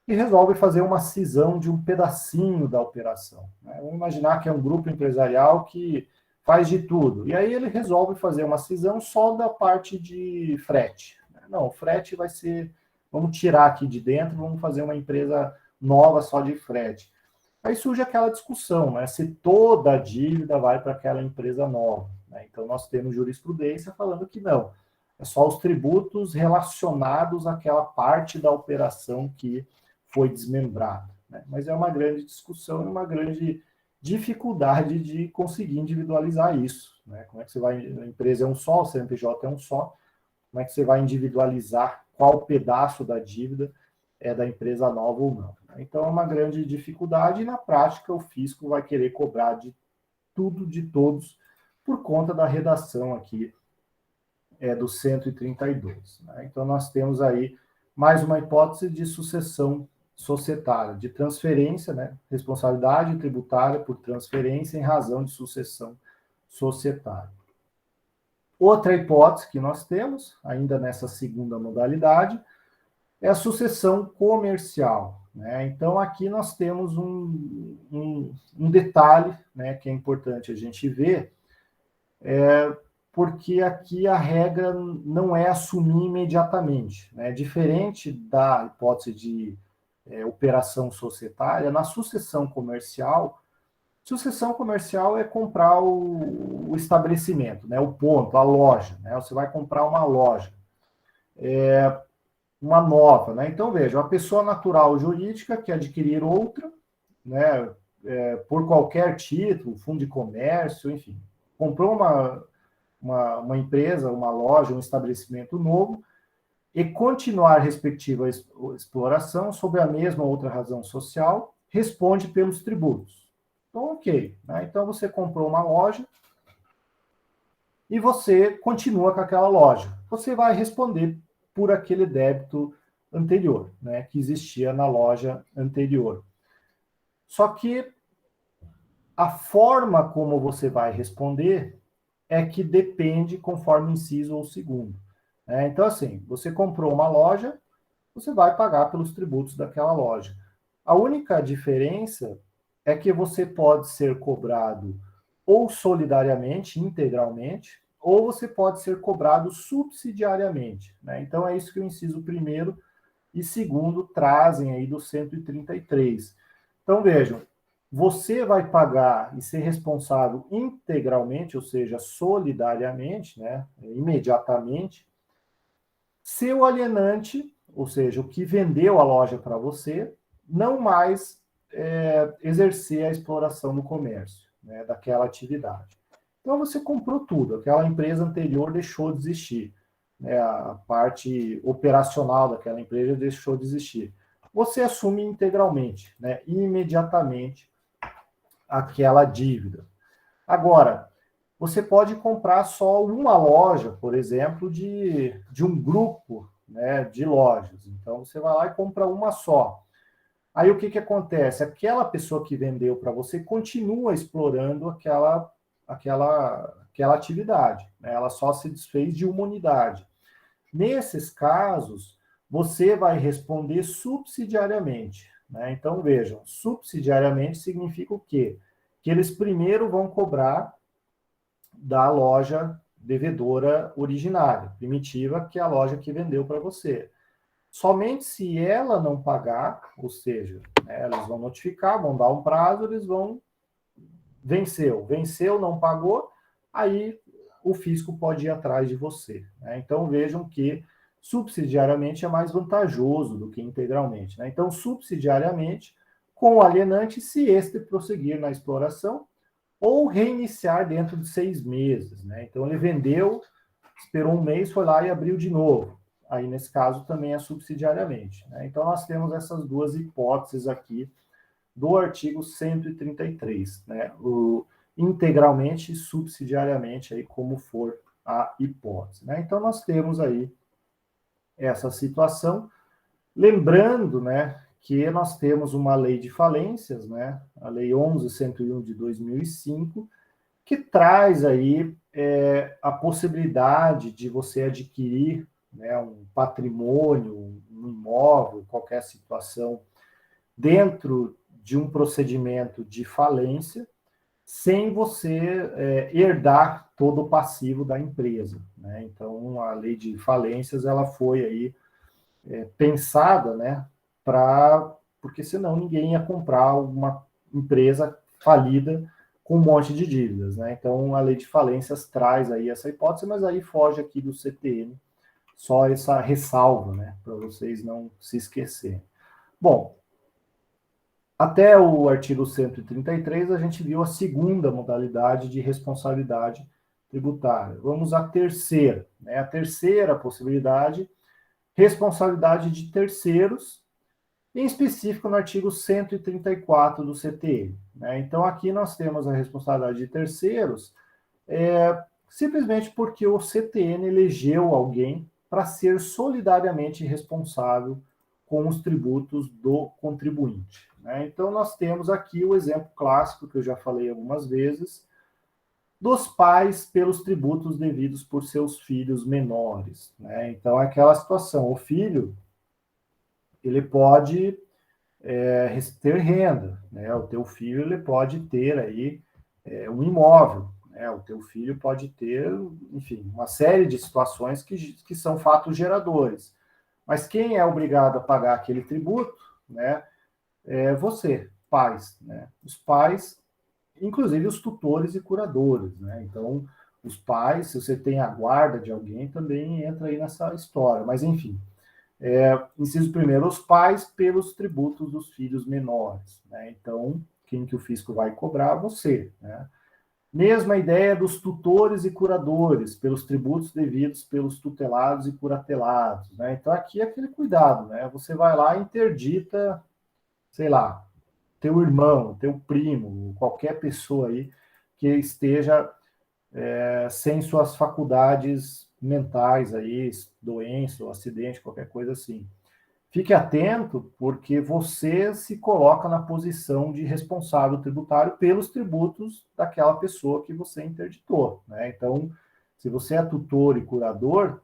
que resolve fazer uma cisão de um pedacinho da operação, né? Vamos imaginar que é um grupo empresarial que faz de tudo, e aí ele resolve fazer uma cisão só da parte de frete. Não, o frete vai ser, vamos tirar aqui de dentro, vamos fazer uma empresa nova só de frete. Aí surge aquela discussão, né? Se toda a dívida vai para aquela empresa nova, né? Então, nós temos jurisprudência falando que não. É só os tributos relacionados àquela parte da operação que foi desmembrada, né? Mas é uma grande discussão e uma grande dificuldade de conseguir individualizar isso, né? Como é que você vai... A empresa é um só, o CNPJ é um só, como é que você vai individualizar qual pedaço da dívida é da empresa nova ou não? Então, é uma grande dificuldade e, na prática, o fisco vai querer cobrar de tudo, de todos, por conta da redação aqui do 132. Né? Então, nós temos aí mais uma hipótese de sucessão societária, de transferência, né? Responsabilidade tributária por transferência em razão de sucessão societária. Outra hipótese que nós temos, ainda nessa segunda modalidade, é a sucessão comercial. Né? Então, aqui nós temos um detalhe, né, que é importante a gente ver, porque aqui a regra não é assumir imediatamente. Né? Diferente da hipótese de operação societária, na sucessão comercial é comprar o estabelecimento, né? O ponto, a loja. Né? Você vai comprar uma loja, uma nova. Né? Então, veja, a pessoa natural ou jurídica quer adquirir outra, né? Por qualquer título, fundo de comércio, enfim. Comprou uma empresa, uma loja, um estabelecimento novo, e continuar a respectiva exploração sob a mesma outra razão social, responde pelos tributos. Então, ok. Né? Então, você comprou uma loja e você continua com aquela loja. Você vai responder por aquele débito anterior, né, que existia na loja anterior. Só que a forma como você vai responder é que depende conforme o inciso ou segundo. Então, assim, você comprou uma loja, você vai pagar pelos tributos daquela loja. A única diferença é que você pode ser cobrado ou solidariamente, integralmente, ou você pode ser cobrado subsidiariamente. Né? Então, é isso que o inciso 1º e 2º trazem aí do 133. Então, vejam, você vai pagar e ser responsável integralmente, ou seja, solidariamente, né, imediatamente, se o alienante, ou seja, o que vendeu a loja para você, não mais exercer a exploração no comércio, né, daquela atividade. Então, você comprou tudo, aquela empresa anterior deixou de existir, né, a parte operacional daquela empresa deixou de existir. Você assume integralmente, né, imediatamente, aquela dívida. Agora, você pode comprar só uma loja, por exemplo, de um grupo, né, de lojas. Então, você vai lá e compra uma só. Aí, o que acontece? Aquela pessoa que vendeu para você continua explorando aquela atividade. Né? Ela só se desfez de uma unidade. Nesses casos, você vai responder subsidiariamente. Né? Então, vejam, subsidiariamente significa o quê? Que eles primeiro vão cobrar da loja devedora originária, primitiva, que é a loja que vendeu para você. Somente se ela não pagar, ou seja, né, eles vão notificar, vão dar um prazo, eles vão... Venceu, não pagou, aí o fisco pode ir atrás de você. Né? Então, vejam que subsidiariamente é mais vantajoso do que integralmente. Né? Então, subsidiariamente, com o alienante, se este prosseguir na exploração, ou reiniciar dentro de 6 meses. Né? Então, ele vendeu, esperou um mês, foi lá e abriu de novo. Aí, nesse caso, também é subsidiariamente. Né? Então, nós temos essas duas hipóteses aqui do artigo 133, né? O integralmente e subsidiariamente, aí, como for a hipótese. Né? Então, nós temos aí essa situação. Lembrando, né, que nós temos uma lei de falências, né, a Lei 11.101 de 2005, que traz aí a possibilidade de você adquirir, né, um patrimônio, um imóvel, qualquer situação, dentro de um procedimento de falência, sem você herdar todo o passivo da empresa. Né? Então, a lei de falências ela foi aí pensada, né, porque senão ninguém ia comprar uma empresa falida com um monte de dívidas, né? Então, a lei de falências traz aí essa hipótese, mas aí foge aqui do CTN, só essa ressalva, né, para vocês não se esquecerem. Bom, Até o artigo 133, a gente viu a segunda modalidade de responsabilidade tributária. Vamos à terceira. Né? A terceira possibilidade, responsabilidade de terceiros, em específico no artigo 134 do CTN. Né? Então, aqui nós temos a responsabilidade de terceiros, simplesmente porque o CTN elegeu alguém para ser solidariamente responsável com os tributos do contribuinte. Né? Então, nós temos aqui o exemplo clássico, que eu já falei algumas vezes, dos pais pelos tributos devidos por seus filhos menores. Né? Então, é aquela situação, o filho, ele pode ter renda, né? O teu filho, ele pode ter aí um imóvel, né? O teu filho pode ter, enfim, uma série de situações que são fatos geradores. Mas quem é obrigado a pagar aquele tributo, né? É você, pais, né? Os pais, inclusive os tutores e curadores, né? Então, os pais, se você tem a guarda de alguém, também entra aí nessa história. Mas, enfim, inciso primeiro, os pais pelos tributos dos filhos menores. Né? Então, quem que o fisco vai cobrar? Você. Né? Mesma ideia dos tutores e curadores, pelos tributos devidos pelos tutelados e curatelados. Né? Então, aqui é aquele cuidado. Né? Você vai lá e interdita, sei lá, teu irmão, teu primo, qualquer pessoa aí que esteja sem suas faculdades mentais aí, doença ou acidente, qualquer coisa assim. Fique atento, porque você se coloca na posição de responsável tributário pelos tributos daquela pessoa que você interditou. Né? Então, se você é tutor e curador,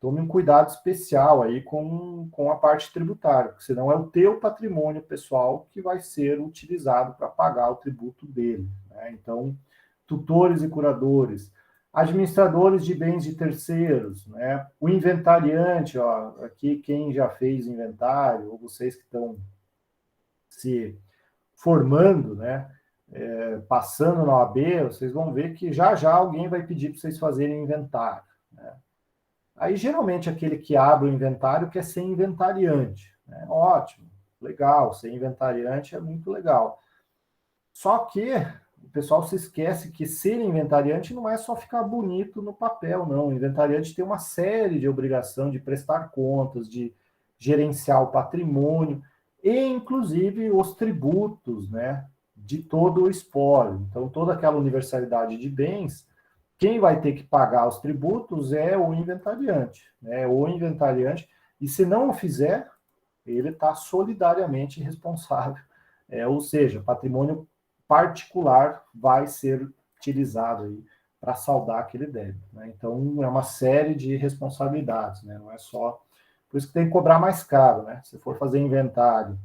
tome um cuidado especial aí com a parte tributária, porque senão é o teu patrimônio pessoal que vai ser utilizado para pagar o tributo dele. Né? Então, tutores e curadores, administradores de bens de terceiros, né? O inventariante, ó, aqui quem já fez inventário, ou vocês que estão se formando, né? Passando na OAB, vocês vão ver que já já alguém vai pedir para vocês fazerem inventário. Né? Aí, geralmente, aquele que abre o inventário quer ser inventariante. Né? Ótimo, legal, ser inventariante é muito legal. Só que o pessoal se esquece que ser inventariante não é só ficar bonito no papel, não. O inventariante tem uma série de obrigação de prestar contas, de gerenciar o patrimônio e, inclusive, os tributos, né, de todo o espólio. Então, toda aquela universalidade de bens, quem vai ter que pagar os tributos é o inventariante, né? O inventariante, e se não o fizer, ele está solidariamente responsável. Ou seja, patrimônio particular vai ser utilizado aí para saldar aquele débito. Né? Então, é uma série de responsabilidades, né? Não é só... Por isso que tem que cobrar mais caro, né? Se for fazer inventário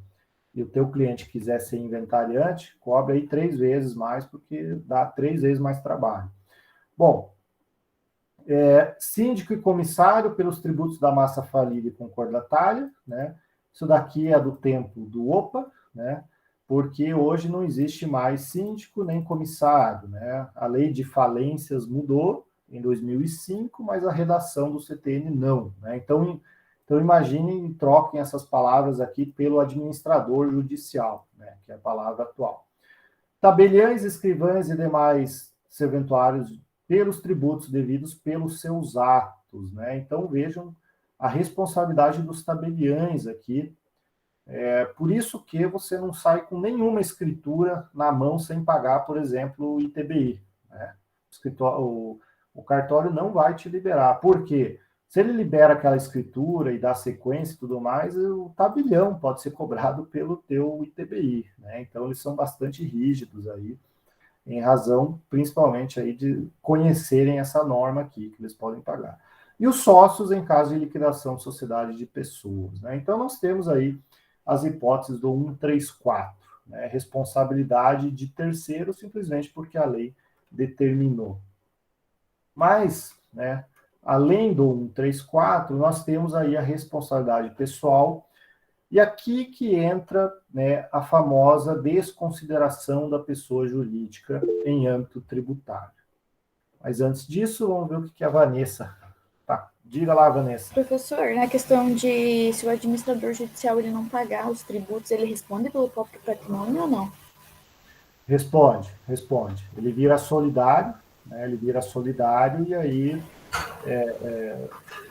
e o teu cliente quiser ser inventariante, cobre aí 3 vezes mais, porque dá 3 vezes mais trabalho. Bom, síndico e comissário pelos tributos da massa falida e concordatária, né? Isso daqui é do tempo do OPA, né? Porque hoje não existe mais síndico nem comissário, né? A lei de falências mudou em 2005, mas a redação do CTN não, né? Então imaginem e troquem essas palavras aqui pelo administrador judicial, né? Que é a palavra atual. Tabeliães, escrivães e demais serventuários pelos tributos devidos pelos seus atos, né? Então vejam a responsabilidade dos tabeliães aqui. Por isso que você não sai com nenhuma escritura na mão sem pagar, por exemplo, o ITBI. Né? O cartório não vai te liberar. Por quê? Se ele libera aquela escritura e dá sequência e tudo mais, o tabelião pode ser cobrado pelo teu ITBI. Né? Então, eles são bastante rígidos aí, em razão, principalmente, aí de conhecerem essa norma aqui, que eles podem pagar. E os sócios em caso de liquidação de sociedade de pessoas. Né? Então, nós temos aí as hipóteses do 134, né? Responsabilidade de terceiro, simplesmente porque a lei determinou. Mas, né, além do 134, nós temos aí a responsabilidade pessoal, e aqui que entra, né, a famosa desconsideração da pessoa jurídica em âmbito tributário. Mas antes disso, vamos ver o que a Vanessa Tá. Diga lá, Vanessa. Professor, na questão de se o administrador judicial ele não pagar os tributos, ele responde pelo próprio patrimônio ou não? Responde. Ele vira solidário, né? Ele vira solidário e aí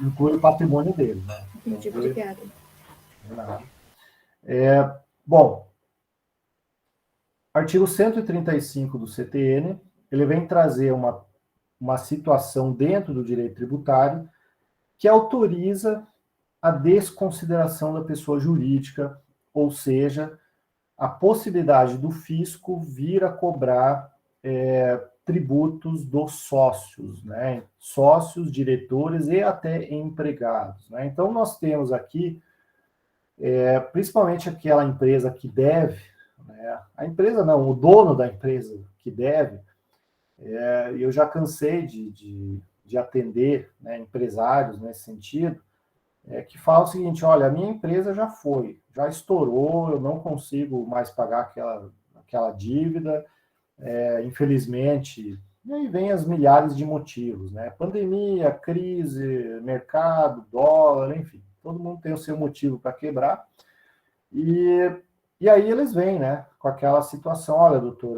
inclui o patrimônio dele, né? Entendi, obrigada. Bom, artigo 135 do CTN, ele vem trazer uma situação dentro do direito tributário que autoriza a desconsideração da pessoa jurídica, ou seja, a possibilidade do fisco vir a cobrar tributos dos sócios, né? Sócios, diretores e até empregados, né? Então, nós temos aqui, principalmente aquela empresa que deve, né? A empresa não, o dono da empresa que deve, eu já cansei de atender, né, empresários nesse sentido, que fala o seguinte: olha, a minha empresa já estourou, eu não consigo mais pagar aquela dívida, infelizmente, e aí vem as milhares de motivos, né? Pandemia, crise, mercado, dólar, enfim, todo mundo tem o seu motivo para quebrar, e aí eles vêm, né, com aquela situação: olha, doutor,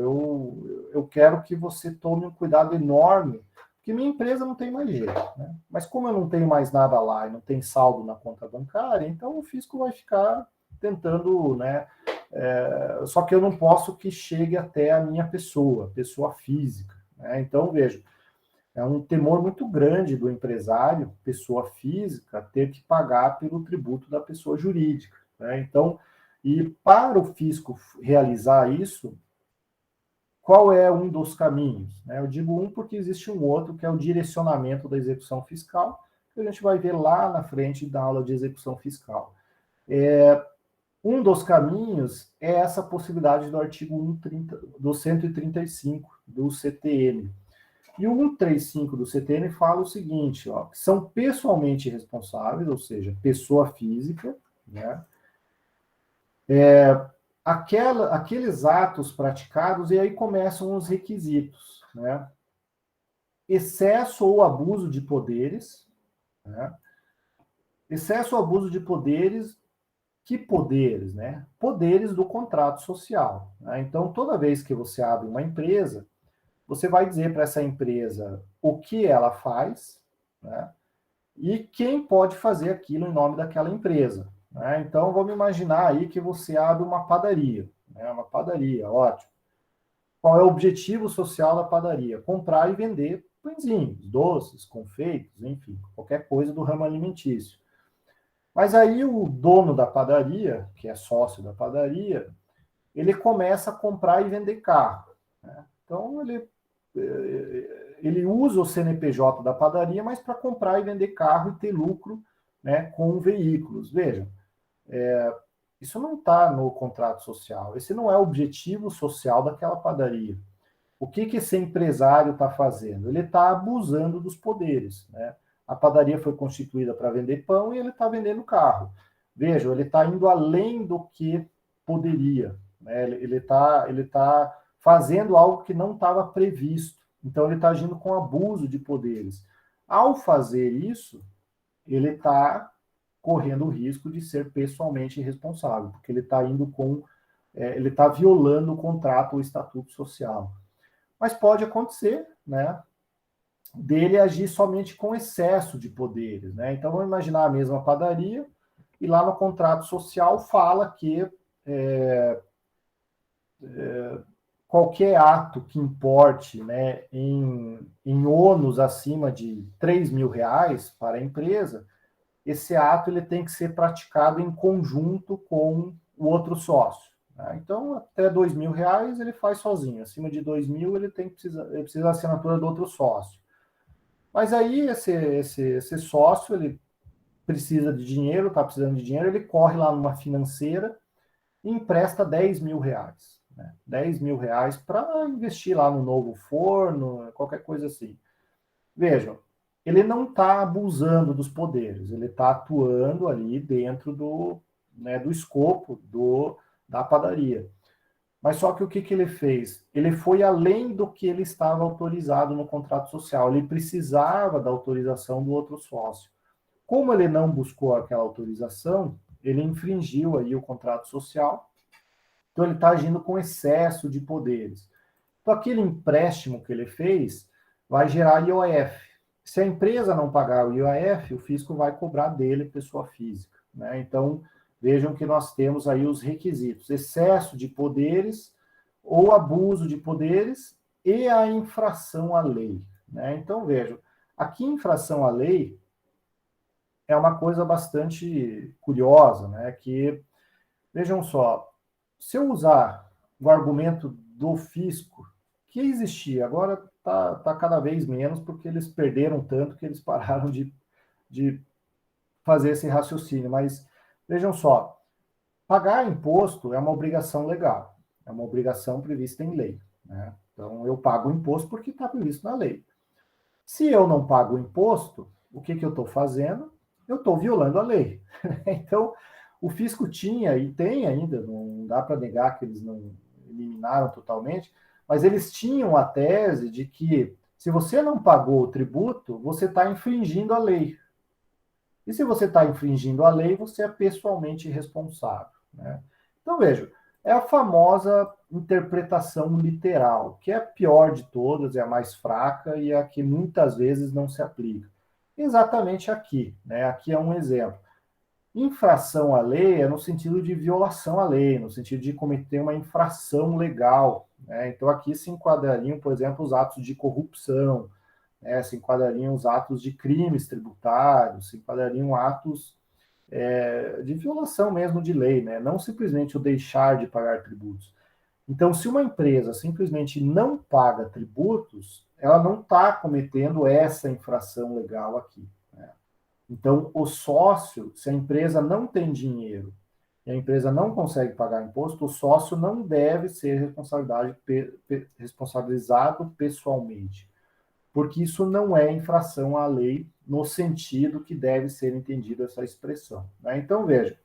eu quero que você tome um cuidado enorme, porque minha empresa não tem mais jeito, né? Mas como eu não tenho mais nada lá e não tem saldo na conta bancária, então o fisco vai ficar tentando, né? Só que eu não posso que chegue até a minha pessoa física, né? Então, veja, é um temor muito grande do empresário, pessoa física, ter que pagar pelo tributo da pessoa jurídica, né? Então, e para o fisco realizar isso, qual é um dos caminhos? Eu digo um porque existe um outro, que é o direcionamento da execução fiscal, que a gente vai ver lá na frente da aula de execução fiscal. Um dos caminhos é essa possibilidade do artigo 130, do 135 do CTN. E o 135 do CTN fala o seguinte, ó, que são pessoalmente responsáveis, ou seja, pessoa física, né? Aqueles atos praticados, e aí começam os requisitos, né? Excesso ou abuso de poderes, né? Excesso ou abuso de poderes, que poderes, né? Poderes do contrato social, né? Então, toda vez que você abre uma empresa, você vai dizer para essa empresa o que ela faz, né? E quem pode fazer aquilo em nome daquela empresa, né? Então, vamos imaginar aí que você abre uma padaria, né? Uma padaria, ótimo. Qual é o objetivo social da padaria? Comprar e vender pãezinhos, doces, confeitos, enfim, qualquer coisa do ramo alimentício. Mas aí o dono da padaria, que é sócio da padaria, ele começa a comprar e vender carro, né? Então, ele usa o CNPJ da padaria, mas para comprar e vender carro e ter lucro, né, com veículos. Vejam, isso não está no contrato social. Esse não é o objetivo social daquela padaria. O que esse empresário está fazendo? Ele está abusando dos poderes, né? A padaria foi constituída para vender pão e ele está vendendo carro. Vejam, ele está indo além do que poderia, né? Ele tá fazendo algo que não estava previsto. Então, ele está agindo com abuso de poderes. Ao fazer isso, ele está correndo o risco de ser pessoalmente responsável, porque ele está indo ele está violando o contrato ou estatuto social. Mas pode acontecer, né, dele agir somente com excesso de poderes, né? Então, vamos imaginar a mesma padaria, e lá no contrato social fala que qualquer ato que importe, né, em ônus acima de R$ 3.000 para a empresa, esse ato ele tem que ser praticado em conjunto com o outro sócio, né? Então, até R$ 2.000 ele faz sozinho, acima de 2.000 ele precisa da assinatura do outro sócio. Mas aí esse sócio ele precisa de dinheiro, está precisando de dinheiro, ele corre lá numa financeira e empresta R$ 10.000, né? R$ 10.000 para investir lá no novo forno, qualquer coisa assim. Vejam, ele não está abusando dos poderes, ele está atuando ali dentro do escopo da padaria. Mas só que o que ele fez? Ele foi além do que ele estava autorizado no contrato social. Ele precisava da autorização do outro sócio. Como ele não buscou aquela autorização, ele infringiu aí o contrato social. Então ele está agindo com excesso de poderes. Então aquele empréstimo que ele fez vai gerar IOF. Se a empresa não pagar o IOF, o fisco vai cobrar dele, pessoa física, né? Então, vejam que nós temos aí os requisitos: excesso de poderes ou abuso de poderes e a infração à lei, né? Então, vejam, aqui infração à lei é uma coisa bastante curiosa, né? Que, vejam só, se eu usar o argumento do fisco, que existia, agora está cada vez menos, porque eles perderam tanto que eles pararam de fazer esse raciocínio. Mas vejam só, pagar imposto é uma obrigação legal, é uma obrigação prevista em lei, né? Então eu pago o imposto porque está previsto na lei. Se eu não pago o imposto, o que eu estou fazendo? Eu estou violando a lei. Então, o fisco tinha e tem ainda, não dá para negar que eles não eliminaram totalmente, mas eles tinham a tese de que se você não pagou o tributo, você está infringindo a lei. E se você está infringindo a lei, você é pessoalmente responsável, né? Então, veja, é a famosa interpretação literal, que é a pior de todas, é a mais fraca e a que muitas vezes não se aplica. Exatamente aqui, né? Aqui é um exemplo. Infração à lei é no sentido de violação à lei, no sentido de cometer uma infração legal, né? Então aqui se enquadrariam, por exemplo, os atos de corrupção, né? Se enquadrariam os atos de crimes tributários, se enquadrariam atos de violação mesmo de lei, né? Não simplesmente o deixar de pagar tributos. Então, se uma empresa simplesmente não paga tributos, ela não está cometendo essa infração legal aqui, né? Então, o sócio, se a empresa não tem dinheiro e a empresa não consegue pagar imposto, o sócio não deve ser responsabilizado pessoalmente, porque isso não é infração à lei no sentido que deve ser entendida essa expressão, né? Então, veja,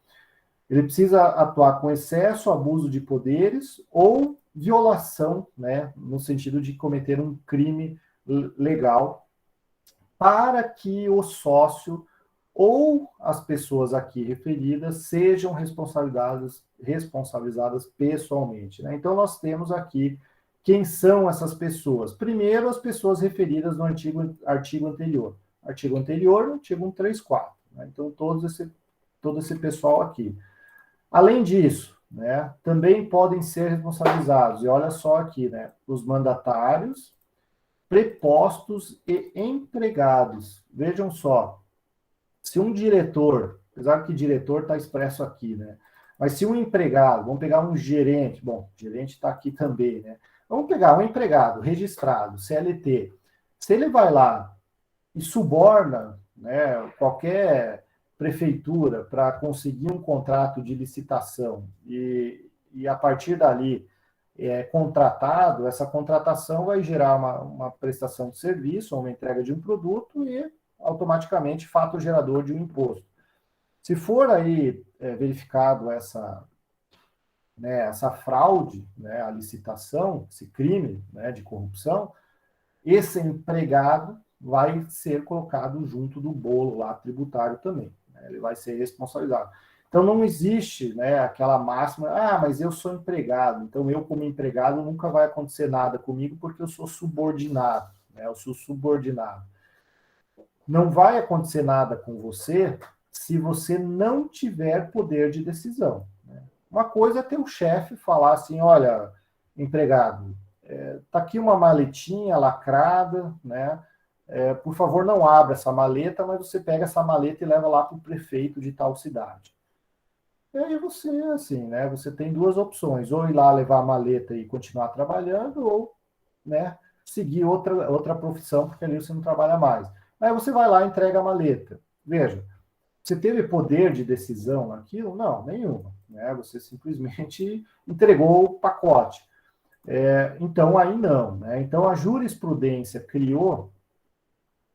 ele precisa atuar com excesso, abuso de poderes ou violação, né, no sentido de cometer um crime legal, para que o sócio ou as pessoas aqui referidas sejam responsabilizadas pessoalmente, né? Então, nós temos aqui quem são essas pessoas. Primeiro, as pessoas referidas no artigo anterior. Artigo anterior, artigo 134. Né? Então, todo esse pessoal aqui. Além disso, né, também podem ser responsabilizados, e olha só aqui, né, os mandatários, prepostos e empregados. Vejam só, se um diretor, apesar que diretor está expresso aqui, né, mas se um empregado, vamos pegar um gerente, bom, gerente está aqui também, né, vamos pegar um empregado registrado, CLT, se ele vai lá e suborna, né, qualquer prefeitura para conseguir um contrato de licitação e a partir dali contratado, essa contratação vai gerar uma prestação de serviço, uma entrega de um produto e automaticamente fato gerador de um imposto. Se for aí verificado essa fraude, né, a licitação, esse crime, né, de corrupção, esse empregado vai ser colocado junto do bolo lá tributário também, né? Ele vai ser responsabilizado. Então não existe, né, aquela máxima, mas eu sou empregado, então eu como empregado nunca vai acontecer nada comigo porque eu sou subordinado, né? Eu sou subordinado. Não vai acontecer nada com você se você não tiver poder de decisão, né? Uma coisa é ter um chefe falar assim, olha, empregado, tá aqui uma maletinha lacrada, né? Por favor, não abra essa maleta, mas você pega essa maleta e leva lá para o prefeito de tal cidade. E aí você, assim, né? Você tem duas opções: ou ir lá levar a maleta e continuar trabalhando, ou, né, seguir outra profissão, porque ali você não trabalha mais. Aí você vai lá e entrega a maleta. Veja, você teve poder de decisão naquilo? Não, nenhuma, né? Você simplesmente entregou o pacote. Então, aí não, né? Então, a jurisprudência criou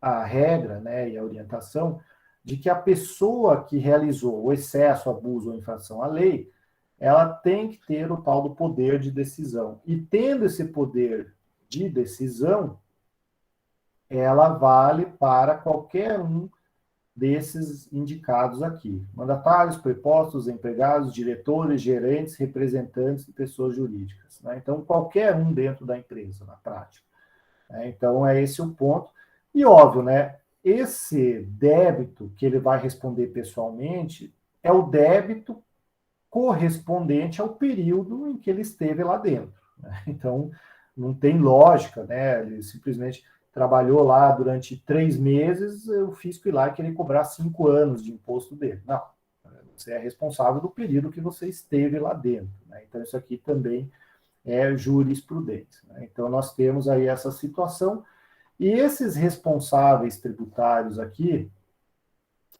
a regra, né, e a orientação de que a pessoa que realizou o excesso, abuso ou infração à lei, ela tem que ter o tal do poder de decisão. E tendo esse poder de decisão, ela vale para qualquer um desses indicados aqui. Mandatários, prepostos, empregados, diretores, gerentes, representantes de pessoas jurídicas. Né? Então, qualquer um dentro da empresa, na prática. Então, é esse o ponto. E, óbvio, né, esse débito que ele vai responder pessoalmente é o débito correspondente ao período em que ele esteve lá dentro. Né? Então, não tem lógica, né? Ele simplesmente trabalhou lá durante 3 meses, o fisco ir lá e querer cobrar 5 anos de imposto dele. Não, você é responsável do período que você esteve lá dentro. Né? Então, isso aqui também é jurisprudência. Né? Então, nós temos aí essa situação, e esses responsáveis tributários aqui,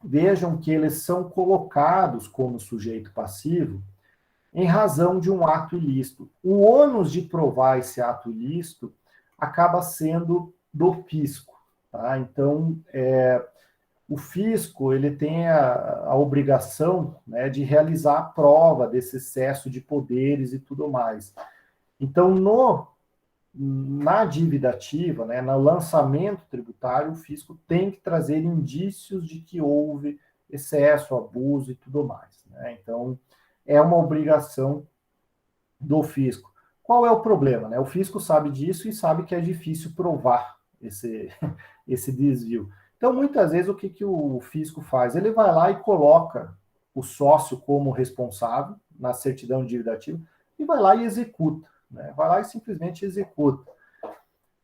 vejam que eles são colocados como sujeito passivo em razão de um ato ilícito. O ônus de provar esse ato ilícito acaba sendo do fisco. Tá? Então, o fisco ele tem a obrigação, né, de realizar a prova desse excesso de poderes e tudo mais. Então, na dívida ativa, né, no lançamento tributário, o fisco tem que trazer indícios de que houve excesso, abuso e tudo mais. Né? Então, é uma obrigação do fisco. Qual é o problema? Né? O fisco sabe disso e sabe que é difícil provar esse desvio. Então, muitas vezes, o que o fisco faz? Ele vai lá e coloca o sócio como responsável na certidão de dívida ativa e vai lá e executa. Né? Vai lá e simplesmente executa.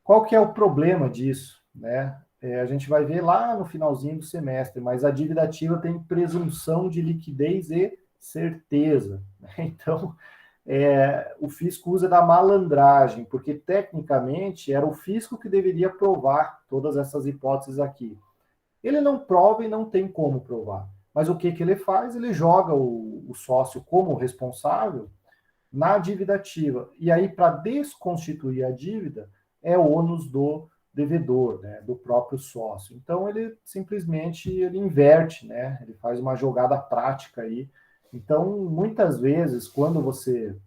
Qual que é o problema disso? Né? A gente vai ver lá no finalzinho do semestre, mas a dívida ativa tem presunção de liquidez e certeza. Né? Então, o fisco usa da malandragem, porque tecnicamente era o fisco que deveria provar todas essas hipóteses aqui. Ele não prova e não tem como provar. Mas o que ele faz? Ele joga o sócio como responsável na dívida ativa. E aí, para desconstituir a dívida, é ônus do devedor, né, do próprio sócio. Então, ele simplesmente inverte, né, ele faz uma jogada prática aí. Então, muitas vezes, quando você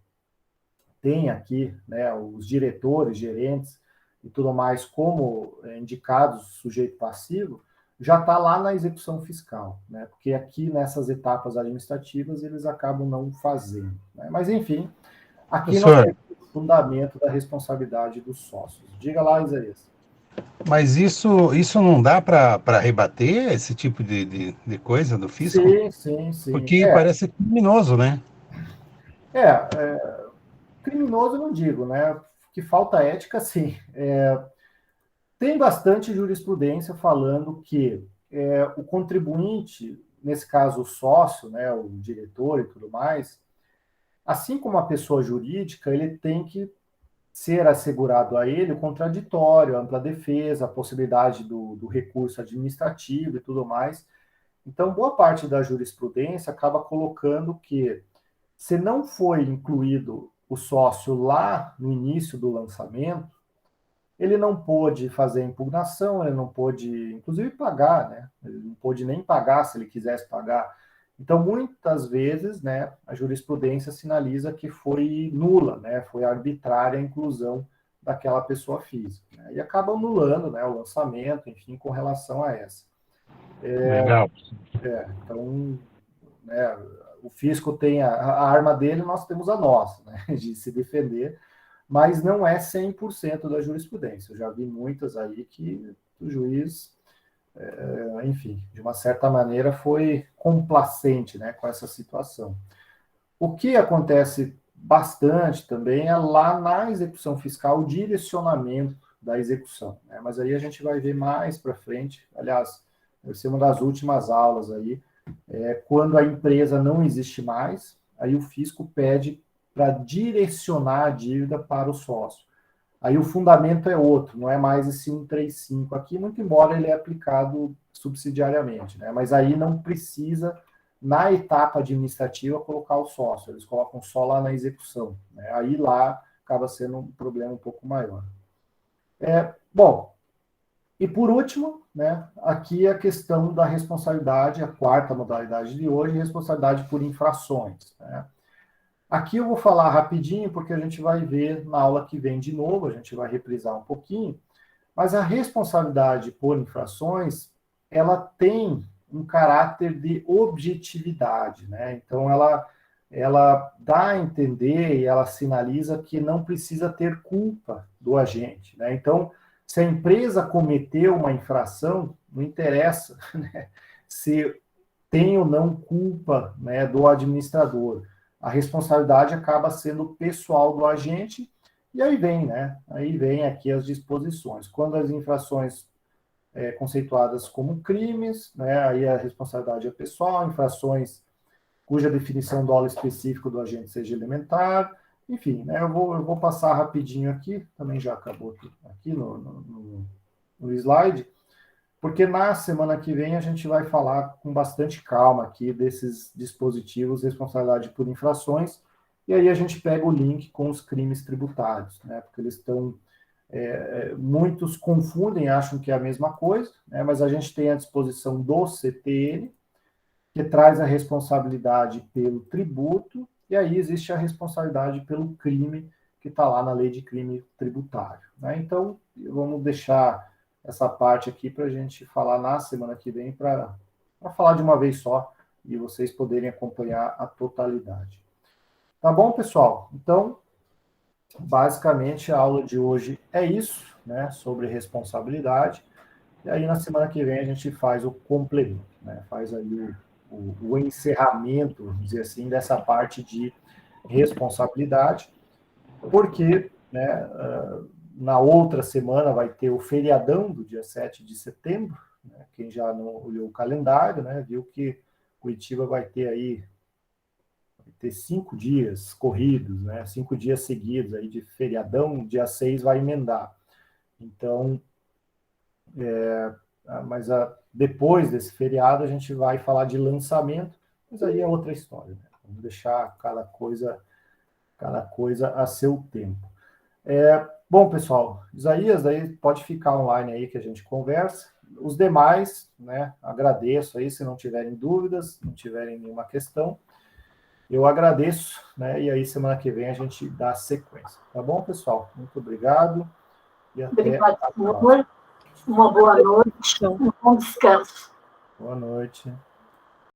tem aqui, né, os diretores, gerentes e tudo mais como indicados sujeito passivo, já está lá na execução fiscal, né? Porque aqui nessas etapas administrativas eles acabam não fazendo. Né? Mas, enfim, aqui nós temos o fundamento da responsabilidade dos sócios. Diga lá, Isaías. Mas isso não dá para rebater esse tipo de coisa do fisco? Sim. Porque parece criminoso, né? Criminoso eu não digo, né? Que falta ética, sim. Tem bastante jurisprudência falando que o contribuinte, nesse caso o sócio, né, o diretor e tudo mais, assim como a pessoa jurídica, ele tem que ser assegurado a ele o contraditório, a ampla defesa, a possibilidade do recurso administrativo e tudo mais. Então, boa parte da jurisprudência acaba colocando que, se não foi incluído o sócio lá no início do lançamento, ele não pôde fazer impugnação, ele não pôde, inclusive, pagar, né? Ele não pôde nem pagar se ele quisesse pagar. Então, muitas vezes, né, a jurisprudência sinaliza que foi nula, né, foi arbitrária a inclusão daquela pessoa física. Né, e acaba anulando, né, o lançamento, enfim, com relação a essa. Legal. Então, né, o fisco tem a arma dele, nós temos a nossa, né, de se defender, mas não é 100% da jurisprudência. Eu já vi muitas aí que o juiz, enfim, de uma certa maneira foi complacente, né, com essa situação. O que acontece bastante também é lá na execução fiscal o direcionamento da execução. Né, mas aí a gente vai ver mais para frente, aliás, vai ser uma das últimas aulas aí, quando a empresa não existe mais, aí o fisco pede para direcionar a dívida para o sócio. Aí o fundamento é outro, não é mais esse 135 aqui, muito embora ele é aplicado subsidiariamente, né? Mas aí não precisa, na etapa administrativa, colocar o sócio, eles colocam só lá na execução. Né? Aí lá acaba sendo um problema um pouco maior. Bom, e por último, né, aqui a questão da responsabilidade, a quarta modalidade de hoje, responsabilidade por infrações. Né? Aqui eu vou falar rapidinho, porque a gente vai ver na aula que vem de novo, a gente vai reprisar um pouquinho, mas a responsabilidade por infrações, ela tem um caráter de objetividade, né? Então, ela dá a entender e ela sinaliza que não precisa ter culpa do agente, né? Então, se a empresa cometeu uma infração, não interessa, né, se tem ou não culpa, né, do administrador. A responsabilidade acaba sendo pessoal do agente, e aí vem, né? Aí vem aqui as disposições. Quando as infrações conceituadas como crimes, né, aí a responsabilidade é pessoal, infrações cuja definição do aula específico do agente seja elementar, enfim, né, eu vou passar rapidinho aqui, também já acabou aqui no slide, porque na semana que vem a gente vai falar com bastante calma aqui desses dispositivos, responsabilidade por infrações, e aí a gente pega o link com os crimes tributários, né, porque eles estão... muitos confundem, acham que é a mesma coisa, né, mas a gente tem à disposição do CTN, que traz a responsabilidade pelo tributo, e aí existe a responsabilidade pelo crime, que está lá na lei de crime tributário, né? Então, vamos deixar essa parte aqui para a gente falar na semana que vem, para falar de uma vez só, e vocês poderem acompanhar a totalidade. Tá bom, pessoal? Então, basicamente, a aula de hoje é isso, né, sobre responsabilidade, e aí na semana que vem a gente faz o complemento, né, faz aí o encerramento, vamos dizer assim, dessa parte de responsabilidade, porque, né, na outra semana vai ter o feriadão do dia 7 de setembro, né, quem já não olhou o calendário, né, viu que Curitiba vai ter 5 dias corridos, né, 5 dias seguidos aí de feriadão, dia 6 vai emendar. Então, depois desse feriado a gente vai falar de lançamento, mas aí é outra história, né? Vamos deixar cada coisa a seu tempo. Bom, pessoal, Isaías, aí pode ficar online aí que a gente conversa. Os demais, né, agradeço aí, se não tiverem dúvidas, não tiverem nenhuma questão, eu agradeço, né, e aí semana que vem a gente dá sequência. Tá bom, pessoal? Muito obrigado e até a próxima. Uma boa noite, um bom descanso. Boa noite.